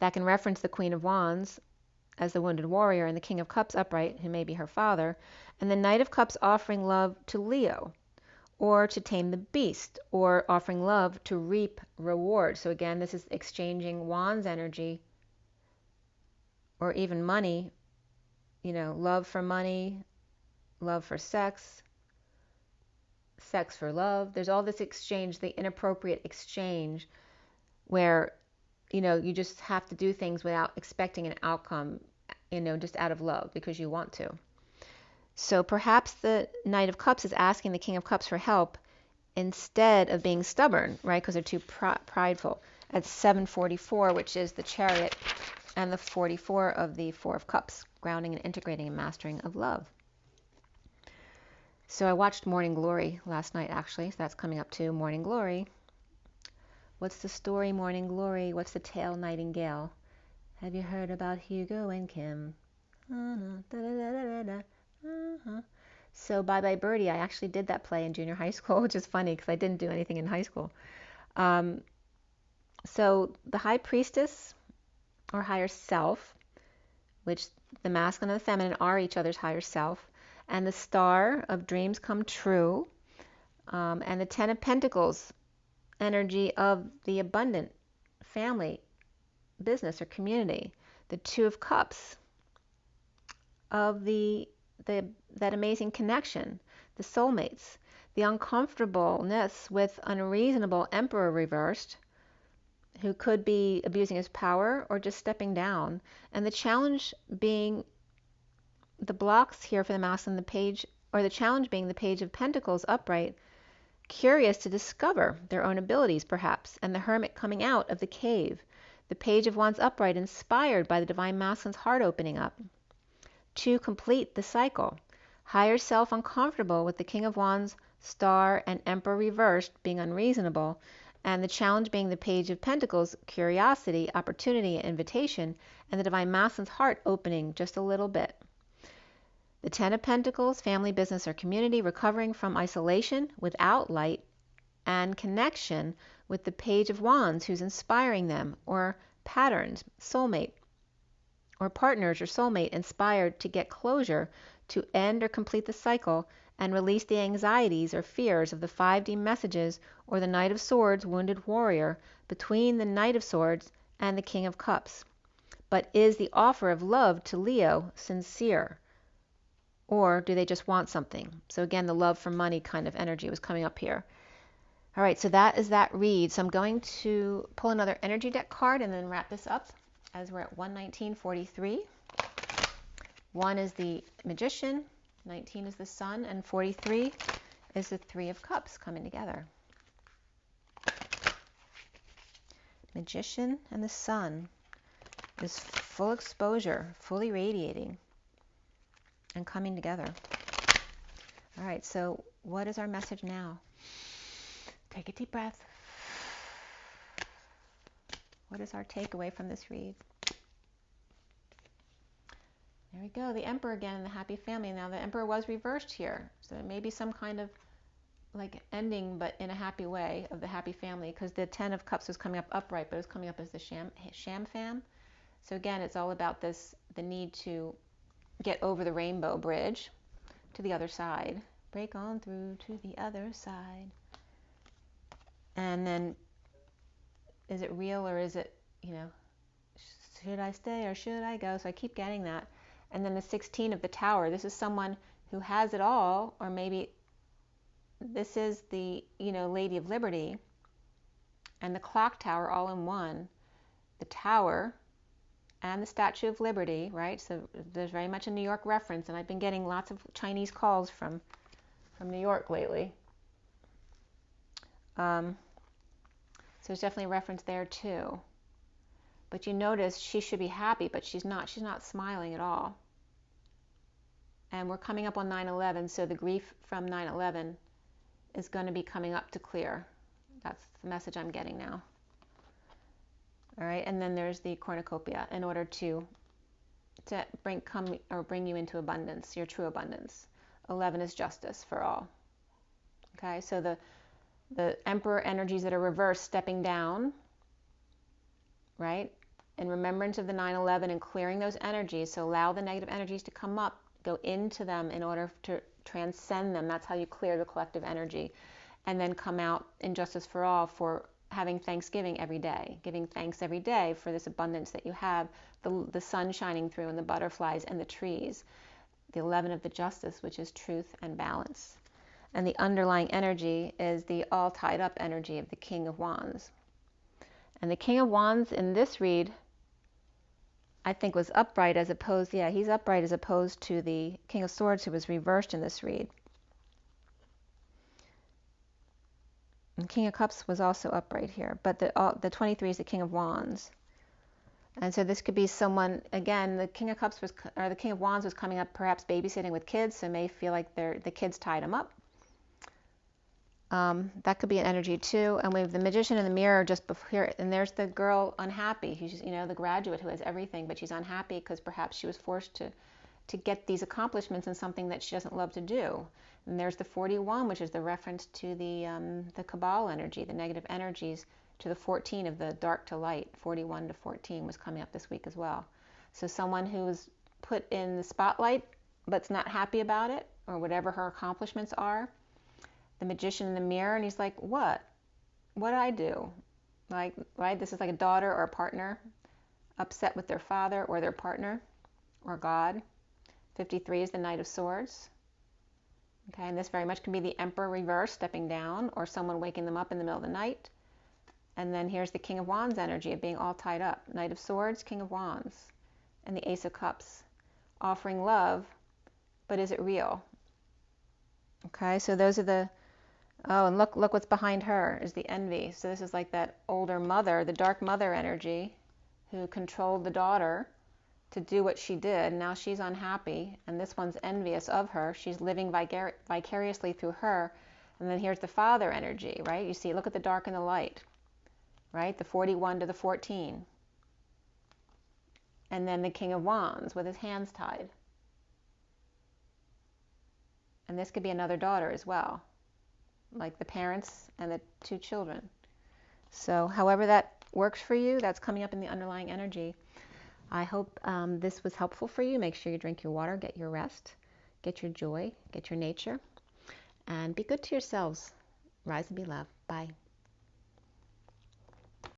That can reference the Queen of Wands as the wounded warrior, and the King of Cups upright, who may be her father, and the Knight of Cups offering love to Leo, or to tame the beast, or offering love to reap reward. So again, this is exchanging Wands energy, or even money, love for money, love for sex, sex for love. There's all this exchange, the inappropriate exchange, where you just have to do things without expecting an outcome, just out of love because you want to. So perhaps the Knight of Cups is asking the King of Cups for help instead of being stubborn, right? Because they're too prideful. At 744, which is the Chariot, and the 44 of the Four of Cups, grounding and integrating and mastering of love. So I watched Morning Glory last night, actually. So that's coming up too. Morning Glory. What's the story, Morning Glory? What's the tale, Nightingale? Have you heard about Hugo and Kim? So Bye Bye Birdie, I actually did that play in junior high school, which is funny because I didn't do anything in high school. So the High Priestess, or higher self, which the masculine and the feminine are each other's higher self, and the Star of Dreams Come True, and the Ten of Pentacles, energy of the abundant family, business, or community. The Two of Cups, of that amazing connection, the soulmates. The uncomfortableness with unreasonable Emperor reversed, who could be abusing his power or just stepping down. And the challenge being the blocks here for the masculine, the page, or the challenge being the Page of Pentacles upright, curious to discover their own abilities perhaps, and the Hermit coming out of the cave. The Page of Wands upright, inspired by the Divine Masculine's heart opening up to complete the cycle. Higher self uncomfortable with the King of Wands, Star, and Emperor reversed, being unreasonable, and the challenge being the Page of Pentacles, curiosity, opportunity, invitation, and the Divine Masculine's heart opening just a little bit. The Ten of Pentacles, family, business, or community, recovering from isolation without light, and connection with the Page of Wands, who's inspiring them, or patterns, soulmate, or partners or soulmate inspired to get closure, to end or complete the cycle, and release the anxieties or fears of the 5D messages, or the Knight of Swords, wounded warrior, between the Knight of Swords and the King of Cups. But is the offer of love to Leo sincere? Or do they just want something? So again, the love for money kind of energy was coming up here. All right, so that is that read. So I'm going to pull another energy deck card and then wrap this up. as we're at 119:43. 1 is the Magician, 19 is the Sun, and 43 is the Three of Cups coming together. Magician and the Sun is full exposure, fully radiating and coming together. All right, so what is our message now? Take a deep breath. What is our takeaway from this read? There we go, the Emperor again in the happy family. Now the Emperor was reversed here, so there may be some kind of like ending, but in a happy way, of the happy family, because the 10 of Cups was coming up upright, but it was coming up as the sham fam. So again, it's all about this, the need to get over the rainbow bridge to the other side. Break on through to the other side. And then, is it real or is it, you know, should I stay or should I go? So I keep getting that. And then the 16 of the Tower. This is someone who has it all, or maybe this is the, you know, Lady of Liberty and the Clock Tower all in one. The Tower and the Statue of Liberty, right? So there's very much a New York reference, and I've been getting lots of Chinese calls from New York lately. So there's definitely a reference there too. But you notice she should be happy, but she's not. She's not smiling at all. And we're coming up on 9/11, so the grief from 9/11 is going to be coming up to clear. That's the message I'm getting now. All right, and then there's the cornucopia in order to bring you into abundance, your true abundance. 11 is justice for all. Okay, so the Emperor energies that are reversed, stepping down, right? In remembrance of the 9/11 and clearing those energies. So allow the negative energies to come up, go into them in order to transcend them. That's how you clear the collective energy. And then come out in justice for all, for having Thanksgiving every day, giving thanks every day for this abundance that you have, the sun shining through and the butterflies and the trees. The 11 of the justice, which is truth and balance. And the underlying energy is the all tied up energy of the King of Wands. And the King of Wands in this read, I think, was upright as opposed, yeah, he's upright as opposed to the King of Swords, who was reversed in this read. And King of Cups was also upright here, but the 23 is the King of Wands. And so this could be someone, again, the King of Cups was, or the King of Wands was coming up perhaps babysitting with kids, so may feel like the kids tied him up. That could be an energy too. And we have the Magician in the mirror just before here, and there's the girl unhappy. She's, you know, the graduate who has everything, but she's unhappy because perhaps she was forced to get these accomplishments in something that she doesn't love to do. And there's the 41, which is the reference to the Cabal energy, the negative energies, to the 14 of the dark to light. 41 to 14 was coming up this week as well. So someone who's put in the spotlight but's not happy about it, or whatever her accomplishments are. The Magician in the mirror, and he's like, what did I do? Like, right, this is like a daughter or a partner upset with their father or their partner or God. 53 is the Knight of Swords. Okay, and this very much can be the Emperor reverse, stepping down, or someone waking them up in the middle of the night. And then here's the King of Wands energy of being all tied up. Knight of Swords, King of Wands, and the Ace of Cups. Offering love, but is it real? Okay, so those are the, oh, and look what's behind her is the Envy. So this is like that older mother, the dark mother energy, who controlled the daughter to do what she did. Now she's unhappy, and this one's envious of her. She's living vicariously through her. And then here's the father energy, right? You see, look at the dark and the light, right? The 41 to the 14. And then the King of Wands with his hands tied. And this could be another daughter as well, like the parents and the two children. So however that works for you, that's coming up in the underlying energy. I hope this was helpful for you. Make sure you drink your water, get your rest, get your joy, get your nature, and be good to yourselves. Rise and be loved. Bye.